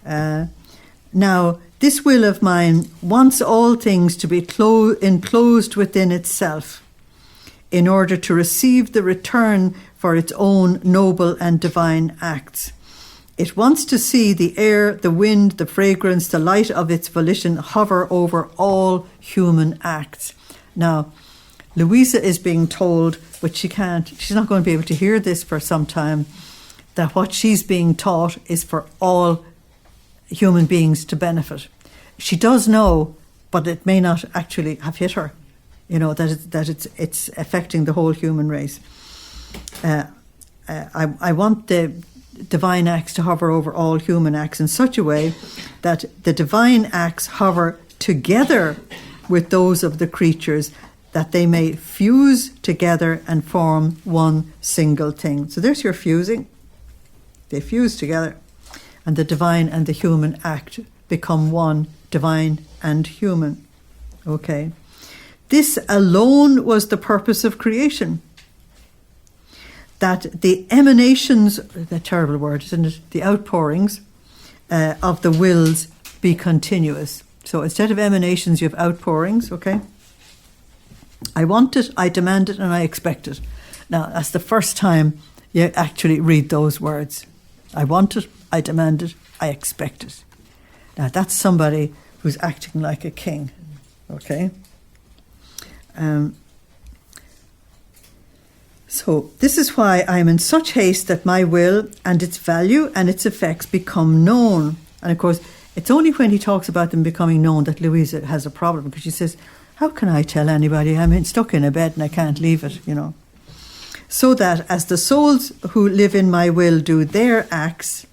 Now, this will of mine wants all things to be enclosed within itself in order to receive the return for its own noble and divine acts. It wants to see the air, the wind, the fragrance, the light of its volition hover over all human acts. Now, Luisa is being told, but she's not going to be able to hear this for some time, that what she's being taught is for all human beings to benefit. She does know, but it may not actually have hit her, that it's affecting the whole human race. I want the divine acts to hover over all human acts in such a way that the divine acts hover together with those of the creatures, that they may fuse together and form one single thing. So there's your fusing. They fuse together, and the divine and the human act become one, divine and human. Okay. This alone was the purpose of creation. That the emanations, the terrible word, isn't it? The outpourings of the wills be continuous. So instead of emanations, you have outpourings, okay? I want it, I demand it, and I expect it. Now, that's the first time you actually read those words. I want it, I demand it, I expect it. Now, that's somebody who's acting like a king, okay? So this is why I am in such haste that my will and its value and its effects become known. And of course, it's only when he talks about them becoming known that Luisa has a problem, because she says, how can I tell anybody I'm stuck in a bed and I can't leave it, So that as the souls who live in my will do their acts,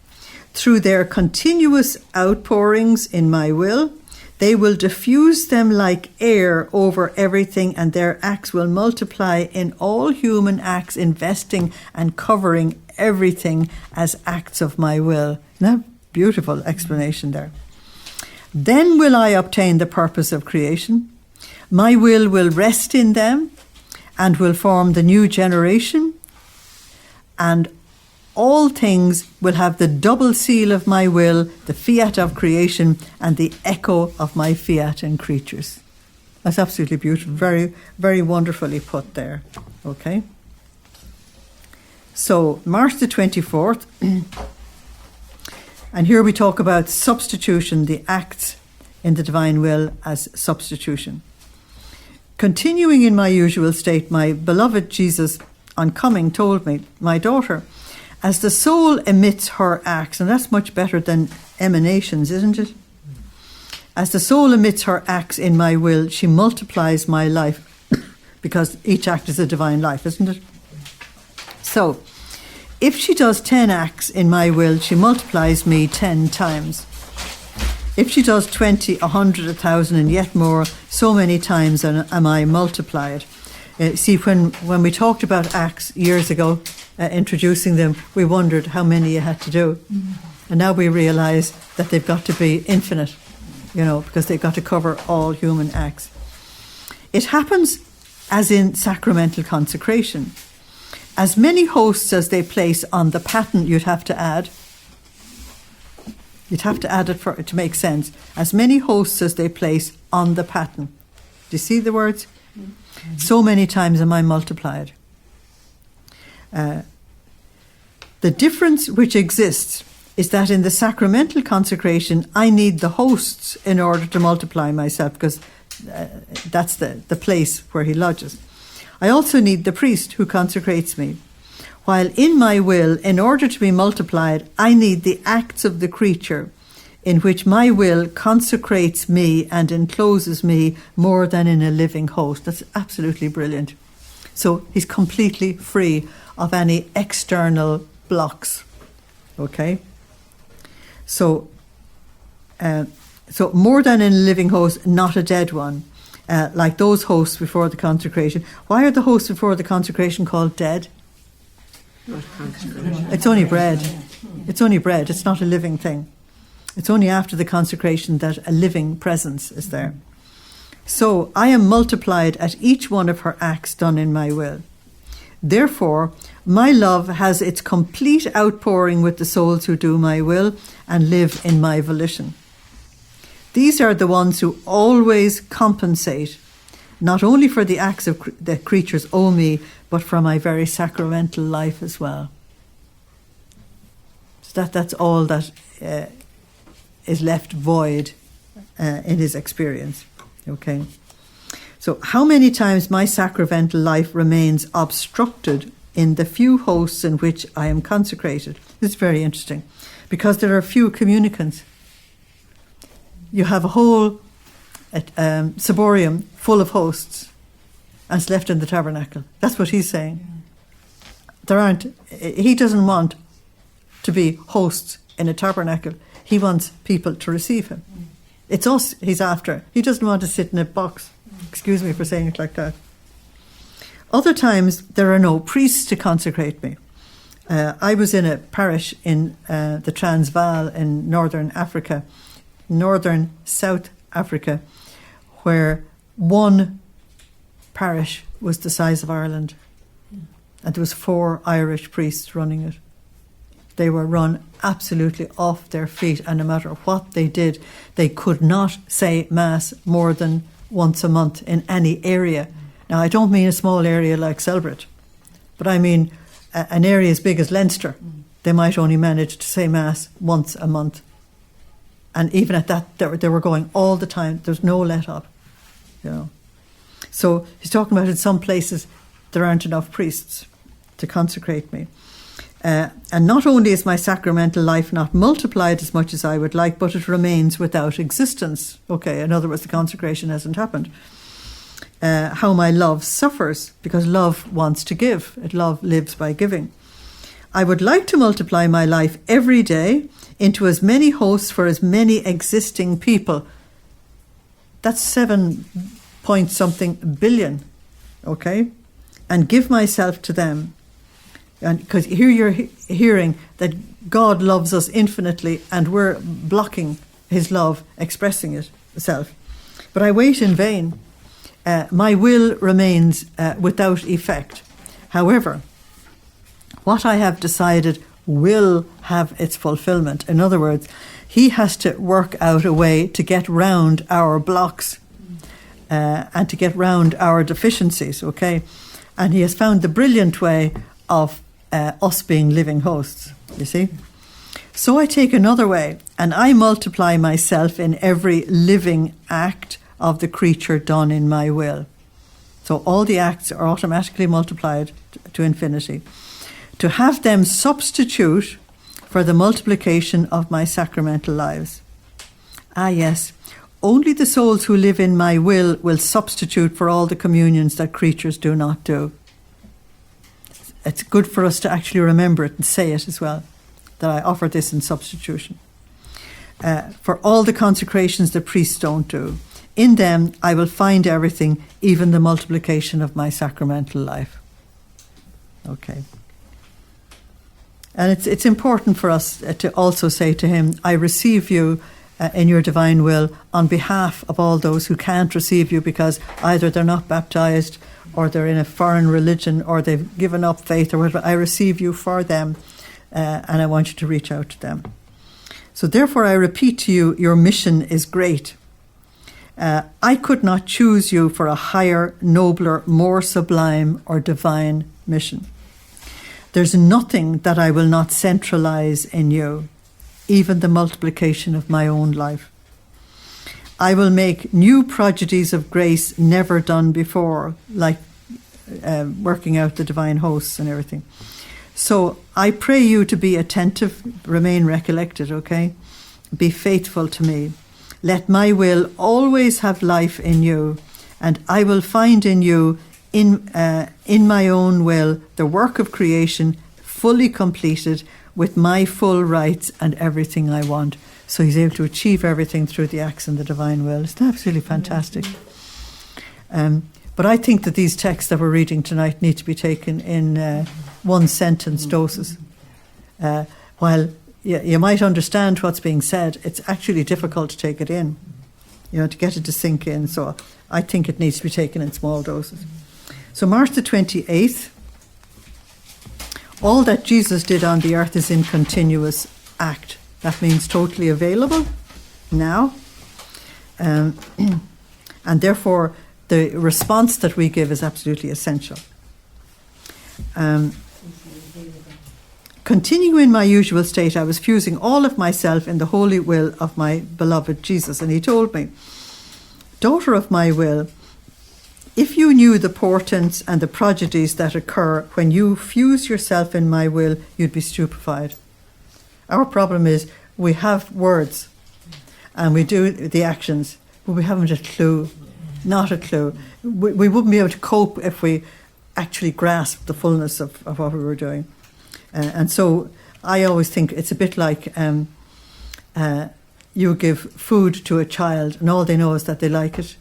through their continuous outpourings in my will, they will diffuse them like air over everything, and their acts will multiply in all human acts, investing and covering everything as acts of my will. Isn't that beautiful explanation there? Then will I obtain the purpose of creation. My will rest in them and will form the new generation, and all things will have the double seal of my will, the fiat of creation, and the echo of my fiat in creatures. That's absolutely beautiful. Very, very wonderfully put there. Okay. So, March the 24th. And here we talk about substitution, the acts in the divine will as substitution. Continuing in my usual state, my beloved Jesus, on coming, told me, "My daughter, as the soul emits her acts," and that's much better than emanations, isn't it? "As the soul emits her acts in my will, she multiplies my life," because each act is a divine life, isn't it? So, if she does 10 acts in my will, she multiplies me 10 times. If she does 20, 100, 1,000, and yet more, so many times am I multiplied. See, when we talked about acts years ago, introducing them, we wondered how many you had to do. And now we realise that they've got to be infinite, because they've got to cover all human acts. It happens as in sacramental consecration. As many hosts as they place on the paten, you'd have to add it for it to make sense. As many hosts as they place on the paten. Do you see the words? Mm-hmm. So many times am I multiplied. The difference which exists is that in the sacramental consecration, I need the hosts in order to multiply myself, because that's the place where he lodges. I also need the priest who consecrates me. While in my will, in order to be multiplied, I need the acts of the creature in which my will consecrates me and encloses me more than in a living host. That's absolutely brilliant. So he's completely free of any external blocks. Okay? So more than in a living host, not a dead one. Like those hosts before the consecration. Why are the hosts before the consecration called dead? It's only bread. It's only bread. It's not a living thing. It's only after the consecration that a living presence is there. So I am multiplied at each one of her acts done in my will. Therefore, my love has its complete outpouring with the souls who do my will and live in my volition. These are the ones who always compensate, not only for the acts of the creatures owe me, but for my very sacramental life as well. So that's all that is left void in his experience. Okay. So how many times my sacramental life remains obstructed in the few hosts in which I am consecrated. This is very interesting, because there are few communicants. You have a whole ciborium full of hosts, and it's left in the tabernacle. That's what he's saying. He doesn't want to be hosts in a tabernacle. He wants people to receive him. It's us he's after. He doesn't want to sit in a box. Excuse me for saying it like that. Other times, there are no priests to consecrate me. I was in a parish in the Transvaal in northern South Africa, where one parish was the size of Ireland, and there was 4 Irish priests running it. They were run absolutely off their feet, and no matter what they did, they could not say Mass more than once a month in any area. Now, I don't mean a small area like Selbert, but I mean an area as big as Leinster. They might only manage to say Mass once a month. And even at that, they were going all the time. There's no let-up, So he's talking about in some places there aren't enough priests to consecrate me. And not only is my sacramental life not multiplied as much as I would like, but it remains without existence. Okay, in other words, the consecration hasn't happened. How my love suffers, because love wants to give. Love lives by giving. I would like to multiply my life every day into as many hosts for as many existing people. That's 7-point-something billion, okay? And give myself to them. And because here you're hearing that God loves us infinitely and we're blocking his love, expressing itself. But I wait in vain. My will remains without effect. However, what I have decided will have its fulfillment. In other words, he has to work out a way to get round our blocks and to get round our deficiencies, okay? And he has found the brilliant way of us being living hosts, you see? So I take another way, and I multiply myself in every living act of the creature done in my will. So all the acts are automatically multiplied to infinity. To have them substitute for the multiplication of my sacramental lives. Ah, yes. Only the souls who live in my will substitute for all the communions that creatures do not do. It's good for us to actually remember it and say it as well, that I offer this in substitution. For all the consecrations the priests don't do. In them I will find everything, even the multiplication of my sacramental life. Okay. And it's important for us to also say to him, I receive you in your divine will on behalf of all those who can't receive you because either they're not baptized or they're in a foreign religion or they've given up faith or whatever. I receive you for them and I want you to reach out to them. So therefore I repeat to you, your mission is great. I could not choose you for a higher, nobler, more sublime or divine mission. There's nothing that I will not centralize in you, even the multiplication of my own life. I will make new prodigies of grace never done before, like working out the divine hosts and everything. So I pray you to be attentive, remain recollected, okay? Be faithful to me. Let my will always have life in you, and I will find in you, in my own will, the work of creation fully completed with my full rights and everything I want. So he's able to achieve everything through the acts and the divine will. It's absolutely fantastic. But I think that these texts that we're reading tonight need to be taken in one sentence doses. While you might understand what's being said, it's actually difficult to take it in, to get it to sink in. So I think it needs to be taken in small doses. So March the 28th, all that Jesus did on the earth is in continuous act. That means totally available now. And therefore, the response that we give is absolutely essential. Continuing in my usual state, I was fusing all of myself in the holy will of my beloved Jesus. And he told me, daughter of my will, if you knew the portents and the prodigies that occur when you fuse yourself in my will, you'd be stupefied. Our problem is we have words and we do the actions, but we haven't a clue, not a clue. We wouldn't be able to cope if we actually grasped the fullness of what we were doing. And so I always think it's a bit like you give food to a child and all they know is that they like it.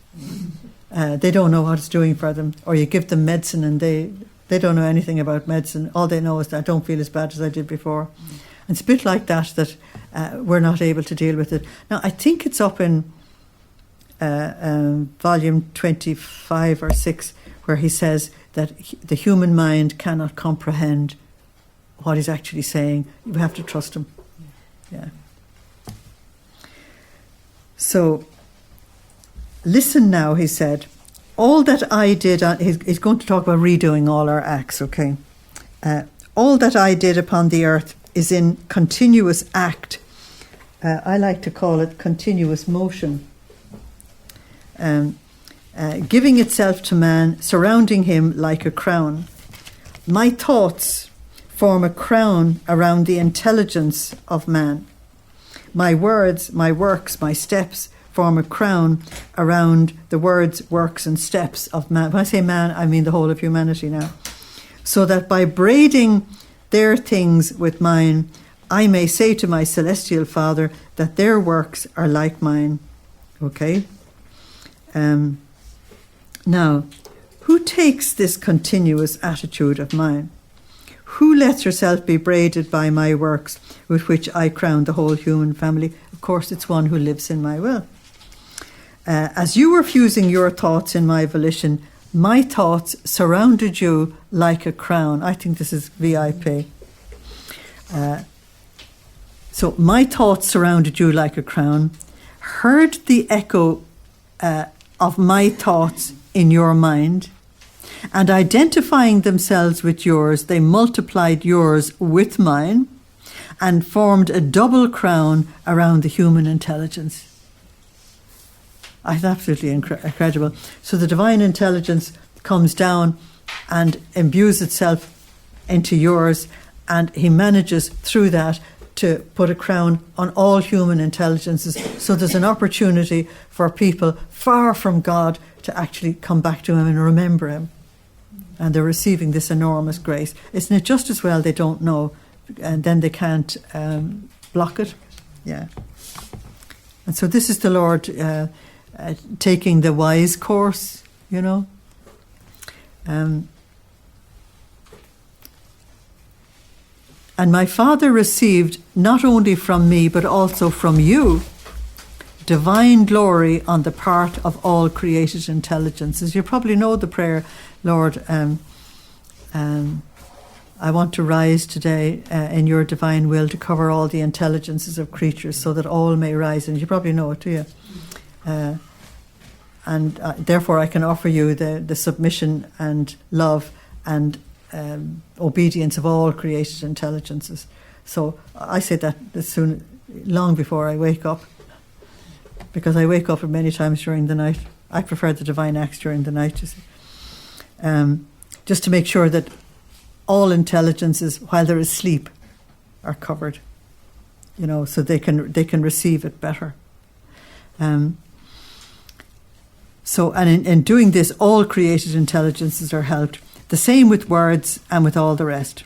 They don't know what it's doing for them. Or you give them medicine and they don't know anything about medicine. All they know is that I don't feel as bad as I did before. And it's a bit like that we're not able to deal with it. Now, I think it's up in volume 25 or 6 where he says that the human mind cannot comprehend what he's actually saying. You have to trust him. Yeah. So, listen now, he said. All that I did, he's going to talk about redoing all our acts, okay? All that I did upon the earth is in continuous act. I like to call it continuous motion. Giving itself to man, surrounding him like a crown. My thoughts form a crown around the intelligence of man. My words, my works, my steps form a crown around the words, works and steps of man. When I say man, I mean the whole of humanity now. So that by braiding their things with mine, I may say to my celestial Father that their works are like mine. Okay? Now, who takes this continuous attitude of mine? Who lets herself be braided by my works with which I crown the whole human family? Of course, it's one who lives in my will. As you were fusing your thoughts in my volition, my thoughts surrounded you like a crown. I think this is VIP. So my thoughts surrounded you like a crown, heard the echo of my thoughts in your mind, and identifying themselves with yours, they multiplied yours with mine and formed a double crown around the human intelligence. It's absolutely incredible. So the divine intelligence comes down and imbues itself into yours, and he manages through that to put a crown on all human intelligences. So there's an opportunity for people far from God to actually come back to him and remember him. And they're receiving this enormous grace. Isn't it just as well they don't know, and then they can't block it? Yeah. And so this is the Lord taking the wise course, you know. And my Father received not only from me but also from you divine glory on the part of all created intelligences. You probably know the prayer, Lord, I want to rise today in your divine will to cover all the intelligences of creatures so that all may rise. And you probably know it, do you? And therefore I can offer you the submission and love and obedience of all created intelligences. So I say that long before I wake up, because I wake up many times during the night. I prefer the divine acts during the night, you see. Just to make sure that all intelligences, while they're asleep, are covered, you know, so they can receive it better. So, and in doing this, all created intelligences are helped. The same with words and with all the rest.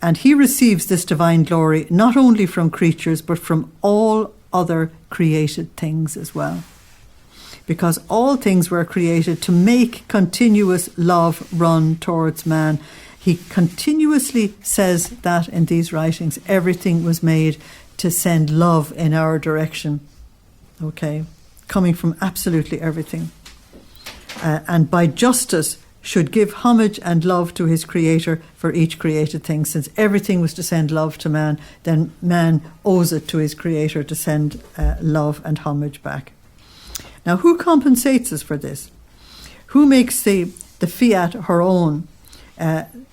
And he receives this divine glory not only from creatures, but from all other created things as well. Because all things were created to make continuous love run towards man. He continuously says that in these writings. Everything was made to send love in our direction. Okay? Coming from absolutely everything. And by justice should give homage and love to his creator for each created thing. Since everything was to send love to man, then man owes it to his creator to send love and homage back. Now, who compensates us for this? Who makes the fiat her own,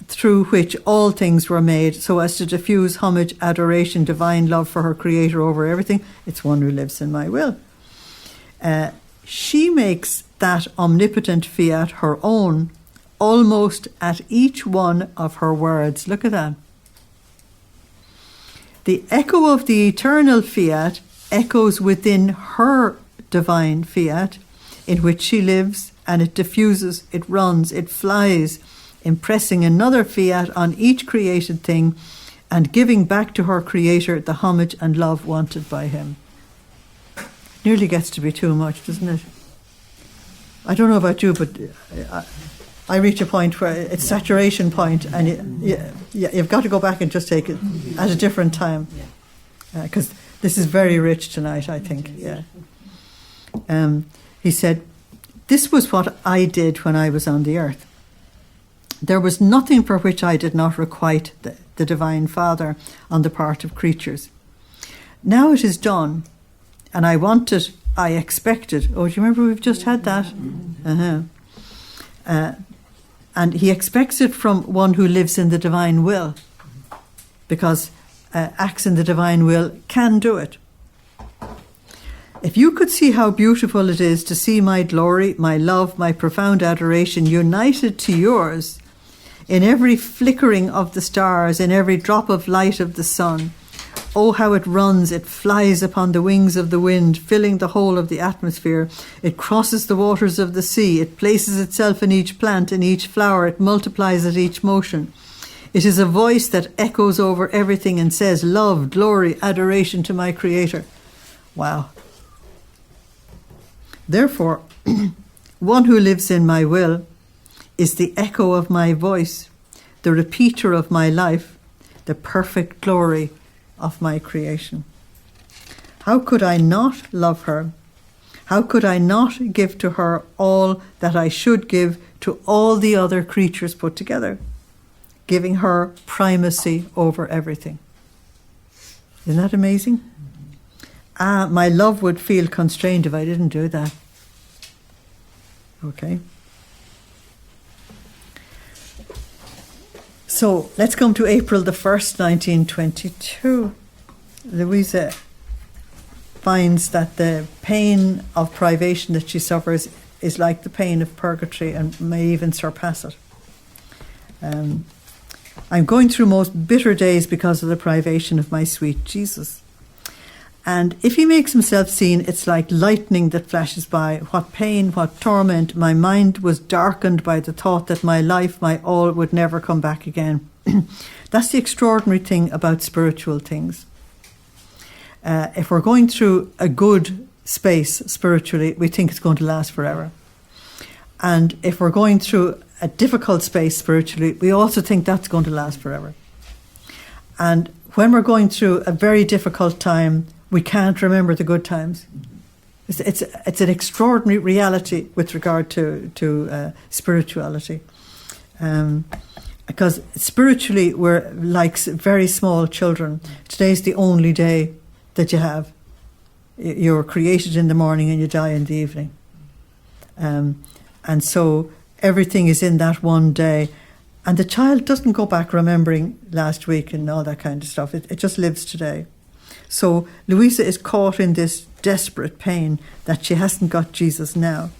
through which all things were made, so as to diffuse homage, adoration, divine love for her creator over everything? It's one who lives in my will. She makes that omnipotent fiat her own, almost at each one of her words. Look at that. The echo of the eternal fiat echoes within her divine fiat, in which she lives, and it diffuses, it runs, it flies, impressing another fiat on each created thing and giving back to her creator the homage and love wanted by him. Nearly gets to be too much, doesn't it? I don't know about you, but I reach a point where it's saturation point, and you've got to go back and just take it at a different time, because this is very rich tonight, I think. Yeah. He said, "This was what I did when I was on the earth. There was nothing for which I did not requite the Divine Father on the part of creatures. Now it is done, and I want it, I expect it." Oh, do you remember we've just had that? And he expects it from one who lives in the divine will, because acts in the divine will can do it. "If you could see how beautiful it is to see my glory, my love, my profound adoration united to yours in every flickering of the stars, in every drop of light of the sun. Oh, how it runs, it flies upon the wings of the wind, filling the whole of the atmosphere. It crosses the waters of the sea. It places itself in each plant, in each flower. It multiplies at each motion. It is a voice that echoes over everything and says, love, glory, adoration to my Creator." Wow. "Therefore, one who lives in my will is the echo of my voice, the repeater of my life, the perfect glory of my creation. How could I not love her? How could I not give to her all that I should give to all the other creatures put together, giving her primacy over everything?" Isn't that amazing? My love would feel constrained if I didn't do that. Okay. So let's come to April the 1st, 1922. Luisa finds that the pain of privation that she suffers is like the pain of purgatory and may even surpass it. I'm going through most bitter days because of the privation of my sweet Jesus. And if he makes himself seen, it's like lightning that flashes by. What pain, what torment. My mind was darkened by the thought that my life, my all, would never come back again. That's the extraordinary thing about spiritual things. If we're going through a good space spiritually, we think it's going to last forever. And if we're going through a difficult space spiritually, we also think that's going to last forever. And when we're going through a very difficult time, we can't remember the good times. It's an extraordinary reality with regard to spirituality. Because spiritually, we're like very small children. Today's the only day that you have. You're created in the morning and you die in the evening. And so everything is in that one day. And the child doesn't go back remembering last week and all that kind of stuff. It just lives today. So Luisa is caught in this desperate pain that she hasn't got Jesus now.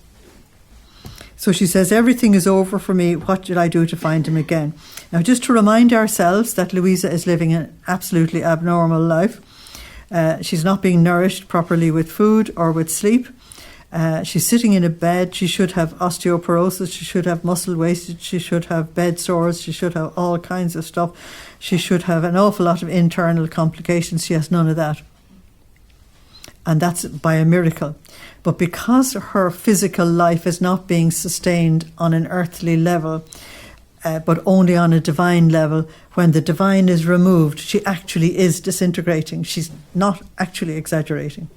So she says, everything is over for me. What should I do to find him again? Now, just to remind ourselves that Luisa is living an absolutely abnormal life. She's not being nourished properly with food or with sleep. She's sitting in a bed. She should have osteoporosis. She should have muscle wastage. She should have bed sores. She should have all kinds of stuff. She should have an awful lot of internal complications. She has none of that. And that's by a miracle. But because her physical life is not being sustained on an earthly level, but only on a divine level, when the divine is removed, she actually is disintegrating. She's not actually exaggerating.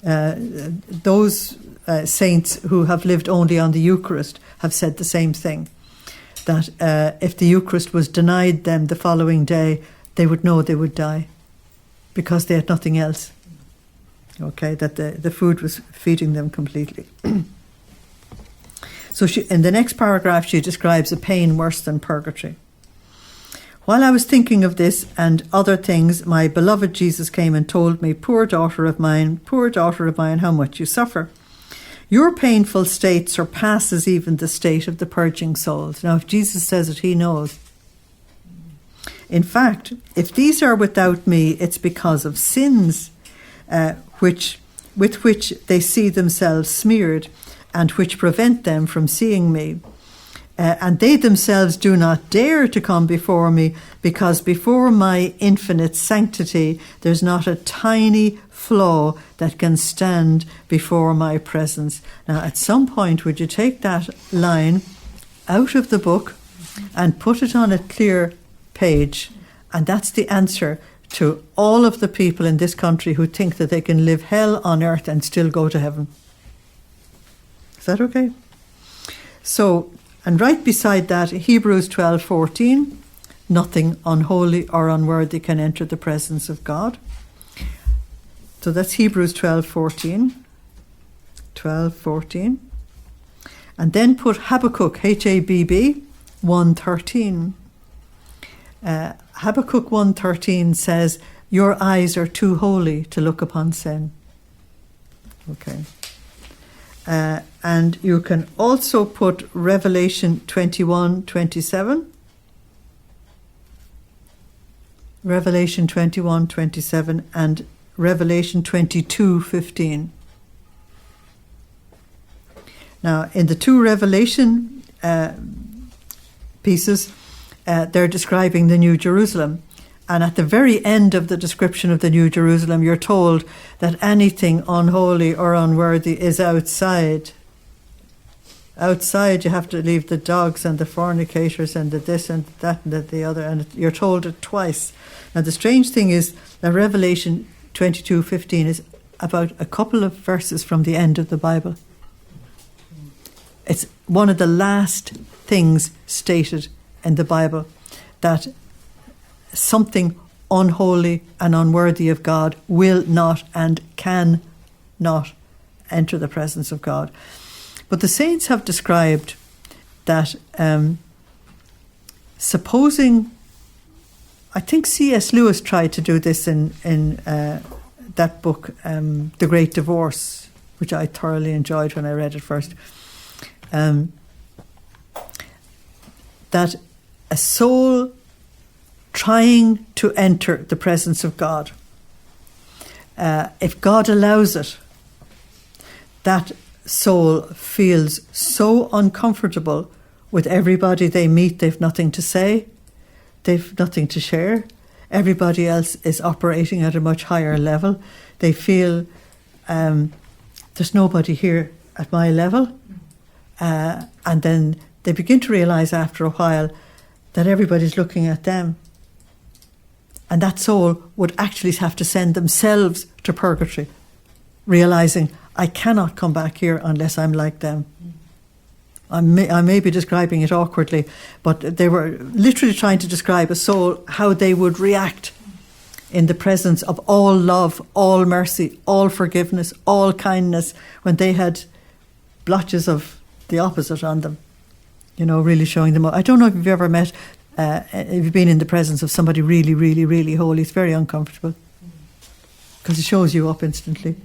Those saints who have lived only on the Eucharist have said the same thing, that if the Eucharist was denied them the following day, they would know they would die because they had nothing else. Okay, that the food was feeding them completely. So in the next paragraph, she describes a pain worse than purgatory. While I was thinking of this and other things, my beloved Jesus came and told me, poor daughter of mine, how much you suffer. Your painful state surpasses even the state of the purging souls. Now, if Jesus says it, he knows. In fact, if these are without me, it's because of sins with which they see themselves smeared and which prevent them from seeing me. And they themselves do not dare to come before me, because before my infinite sanctity there's not a tiny flaw that can stand before my presence. Now, at some point, would you take that line out of the book and put it on a clear page? And that's the answer to all of the people in this country who think that they can live hell on earth and still go to heaven. Is that okay? So, and right beside that, Hebrews 12:14, nothing unholy or unworthy can enter the presence of God. So that's Hebrews 12:14. 12:14. And then put Habakkuk, Habb, 1:13. Habakkuk 1:13 says, your eyes are too holy to look upon sin. Okay. And you can also put Revelation 21:27. Revelation 21:27 and Revelation 22:15. Now, in the two Revelation pieces, they're describing the New Jerusalem. And at the very end of the description of the New Jerusalem, you're told that anything unholy or unworthy is outside. Outside, you have to leave the dogs and the fornicators and the this and that and the other, and you're told it twice. Now, the strange thing is that Revelation 22:15 is about a couple of verses from the end of the Bible. It's one of the last things stated in the Bible, that something unholy and unworthy of God will not and can not enter the presence of God. But the saints have described that supposing, I think C.S. Lewis tried to do this in that book, The Great Divorce. which I thoroughly enjoyed when I read it first. That a soul trying to enter the presence of God, if God allows it, that soul feels so uncomfortable with everybody they meet. They've nothing to say, they've nothing to share. Everybody else is operating at a much higher level. They feel there's nobody here at my level. And then they begin to realise after a while that everybody's looking at them. And that soul would actually have to send themselves to purgatory, realising, I cannot come back here unless I'm like them. I may be describing it awkwardly, but they were literally trying to describe a soul, how they would react in the presence of all love, all mercy, all forgiveness, all kindness, when they had blotches of the opposite on them, really showing them. I don't know if you've ever met, if you've been in the presence of somebody really, really, really holy. It's very uncomfortable because it shows you up instantly.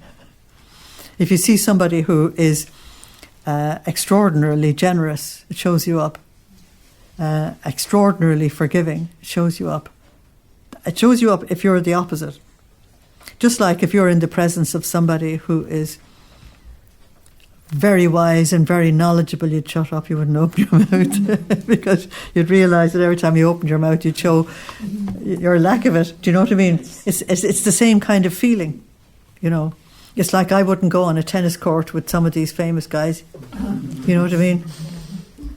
If you see somebody who is extraordinarily generous, it shows you up. Extraordinarily forgiving, it shows you up. It shows you up if you're the opposite. Just like if you're in the presence of somebody who is very wise and very knowledgeable, you'd shut up, you wouldn't open your mouth because you'd realise that every time you opened your mouth you'd show your lack of it. Do you know what I mean? It's the same kind of feeling, It's like I wouldn't go on a tennis court with some of these famous guys. You know what I mean?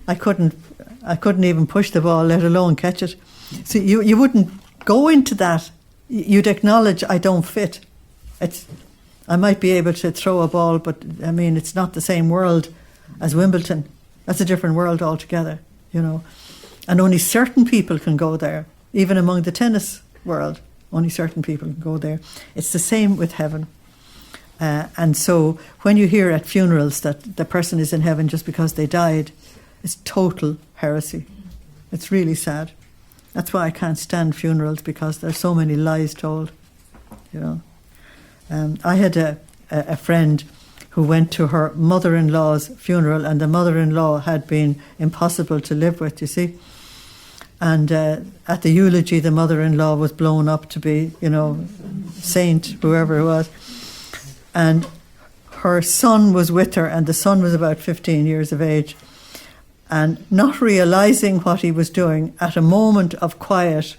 I couldn't even push the ball, let alone catch it. So you wouldn't go into that. You'd acknowledge I don't fit. I might be able to throw a ball, but I mean it's not the same world as Wimbledon. That's a different world altogether, And only certain people can go there. Even among the tennis world, only certain people can go there. It's the same with heaven. And so when you hear at funerals that the person is in heaven just because they died, it's total heresy. It's really sad. That's why I can't stand funerals, because there's so many lies told, I had a friend who went to her mother-in-law's funeral, and the mother-in-law had been impossible to live with, you see. And at the eulogy, the mother-in-law was blown up to be, saint, whoever it was. And her son was with her, and the son was about 15 years of age. And not realising what he was doing, at a moment of quiet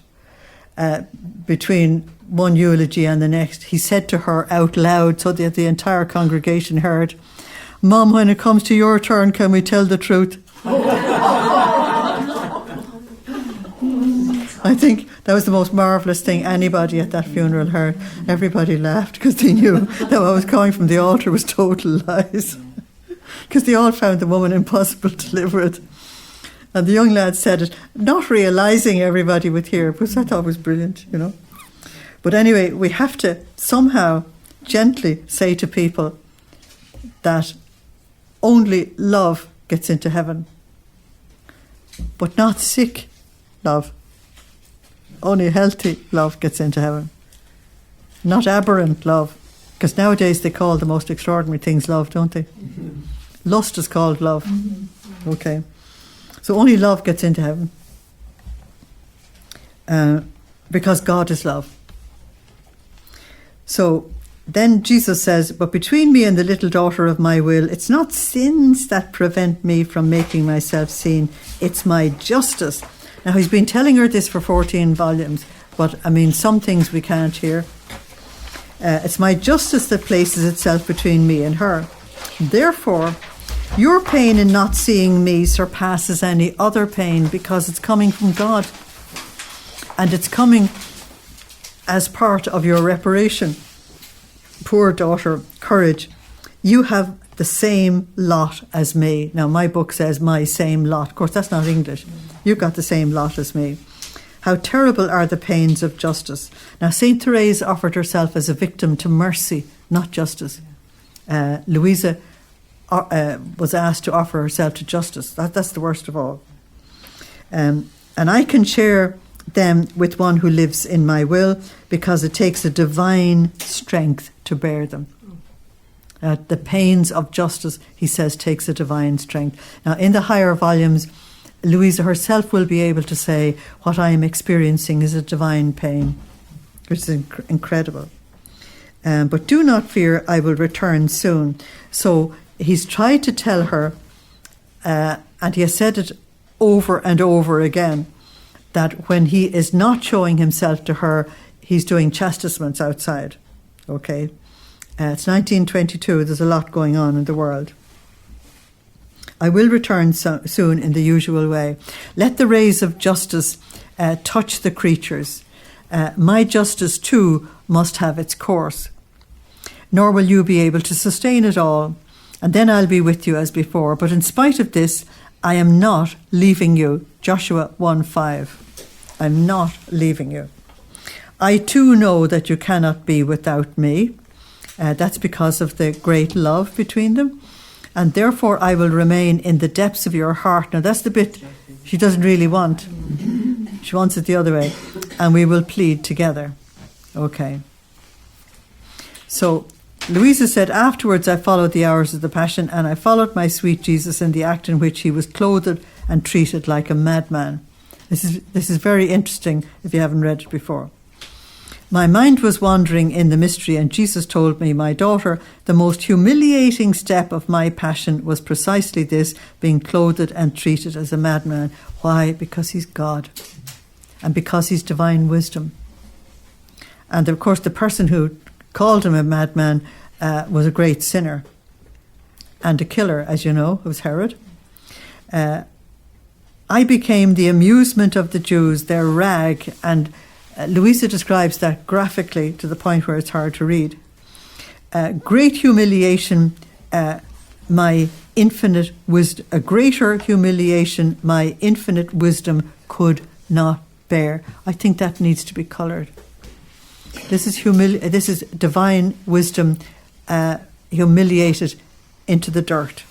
between one eulogy and the next, he said to her out loud so that the entire congregation heard, "Mum, when it comes to your turn, can we tell the truth?" I think that was the most marvellous thing anybody at that funeral heard. Everybody laughed because they knew that what was coming from the altar was total lies. Because they all found the woman impossible to live with. And the young lad said it, not realising everybody would hear, which I thought was brilliant, But anyway, we have to somehow gently say to people that only love gets into heaven, but not sick love. Only healthy love gets into heaven, not aberrant love. Because nowadays they call the most extraordinary things love, don't they? Mm-hmm. Lust is called love. Mm-hmm. Okay. So only love gets into heaven. Because God is love. So then Jesus says, "But between me and the little daughter of my will, it's not sins that prevent me from making myself seen. It's my justice." Now, he's been telling her this for 14 volumes, but I mean, some things we can't hear. It's my justice that places itself between me and her. Therefore, your pain in not seeing me surpasses any other pain, because it's coming from God. And it's coming as part of your reparation. Poor daughter, courage. You have the same lot as me. Now, my book says my same lot. Of course, that's not English. You've got the same lot as me. How terrible are the pains of justice. Now, St. Therese offered herself as a victim to mercy, not justice. Luisa was asked to offer herself to justice. That's the worst of all. And I can share them with one who lives in my will, because it takes a divine strength to bear them. The pains of justice, he says, takes a divine strength. Now, in the higher volumes, Luisa herself will be able to say, what I am experiencing is a divine pain, which is incredible. But do not fear, I will return soon. So he's tried to tell her, and he has said it over and over again, that when he is not showing himself to her, he's doing chastisements outside. Okay? It's 1922, there's a lot going on in the world. I will return soon in the usual way. Let the rays of justice touch the creatures. My justice too must have its course. Nor will you be able to sustain it all, and then I'll be with you as before. But in spite of this, I am not leaving you. Joshua 1:5. I'm not leaving you. I too know that you cannot be without me. That's because of the great love between them. And therefore I will remain in the depths of your heart. Now that's the bit she doesn't really want. She wants it the other way. And we will plead together. Okay. So Luisa said, afterwards I followed the hours of the Passion, and I followed my sweet Jesus in the act in which he was clothed and treated like a madman. This is very interesting if you haven't read it before. My mind was wandering in the mystery, and Jesus told me, my daughter, the most humiliating step of my passion was precisely this, being clothed and treated as a madman. Why? Because he's God, and because he's divine wisdom. And of course the person who called him a madman was a great sinner and a killer, as you know. It was Herod. I became the amusement of the Jews, their rag, and Luisa describes that graphically to the point where it's hard to read. Great humiliation, my infinite wisdom, a greater humiliation my infinite wisdom could not bear. I think that needs to be coloured. This is divine wisdom humiliated into the dirt.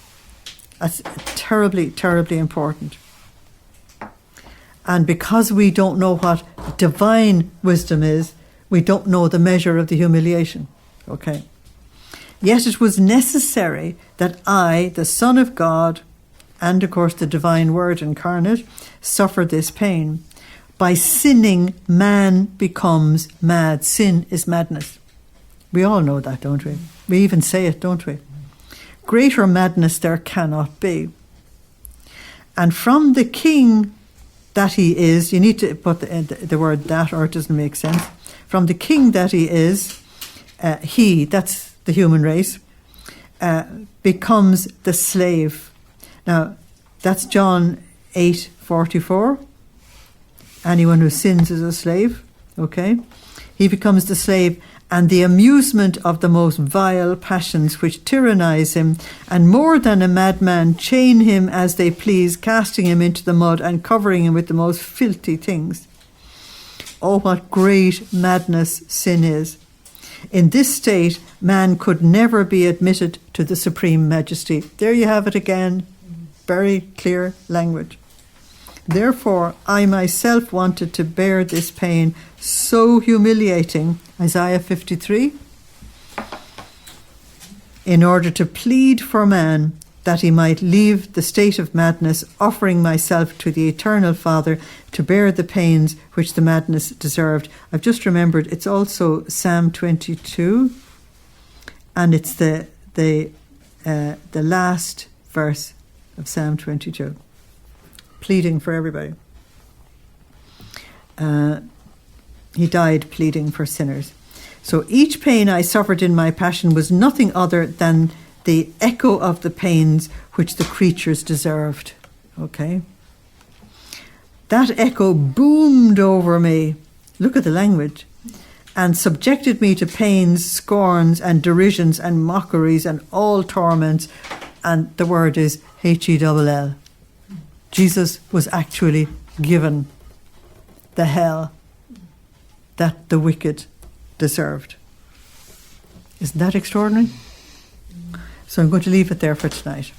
That's terribly, terribly important. And because we don't know what divine wisdom is, we don't know the measure of the humiliation. Okay. Yet it was necessary that I, the Son of God, and of course the divine Word incarnate, suffer this pain. By sinning, man becomes mad. Sin is madness. We all know that, don't we? We even say it, don't we? Greater madness there cannot be. And from the king that he is, you need to put the word that, or it doesn't make sense. From the king that he is, he, that's the human race, becomes the slave. Now, that's John 8:44. Anyone who sins is a slave, okay? He becomes the slave and the amusement of the most vile passions which tyrannize him, and more than a madman chain him as they please, casting him into the mud and covering him with the most filthy things. Oh, what great madness sin is. In this state, man could never be admitted to the supreme majesty. There you have it again, very clear language. Therefore, I myself wanted to bear this pain so humiliating, Isaiah 53, in order to plead for man that he might leave the state of madness, offering myself to the eternal Father to bear the pains which the madness deserved. I've just remembered it's also Psalm 22, and it's the last verse of Psalm 22. Pleading for everybody. He died pleading for sinners. So each pain I suffered in my passion was nothing other than the echo of the pains which the creatures deserved. Okay? That echo boomed over me. Look at the language. And subjected me to pains, scorns, and derisions, and mockeries, and all torments. And the word is Hell. Jesus was actually given the hell that the wicked deserved. Isn't that extraordinary? So I'm going to leave it there for tonight.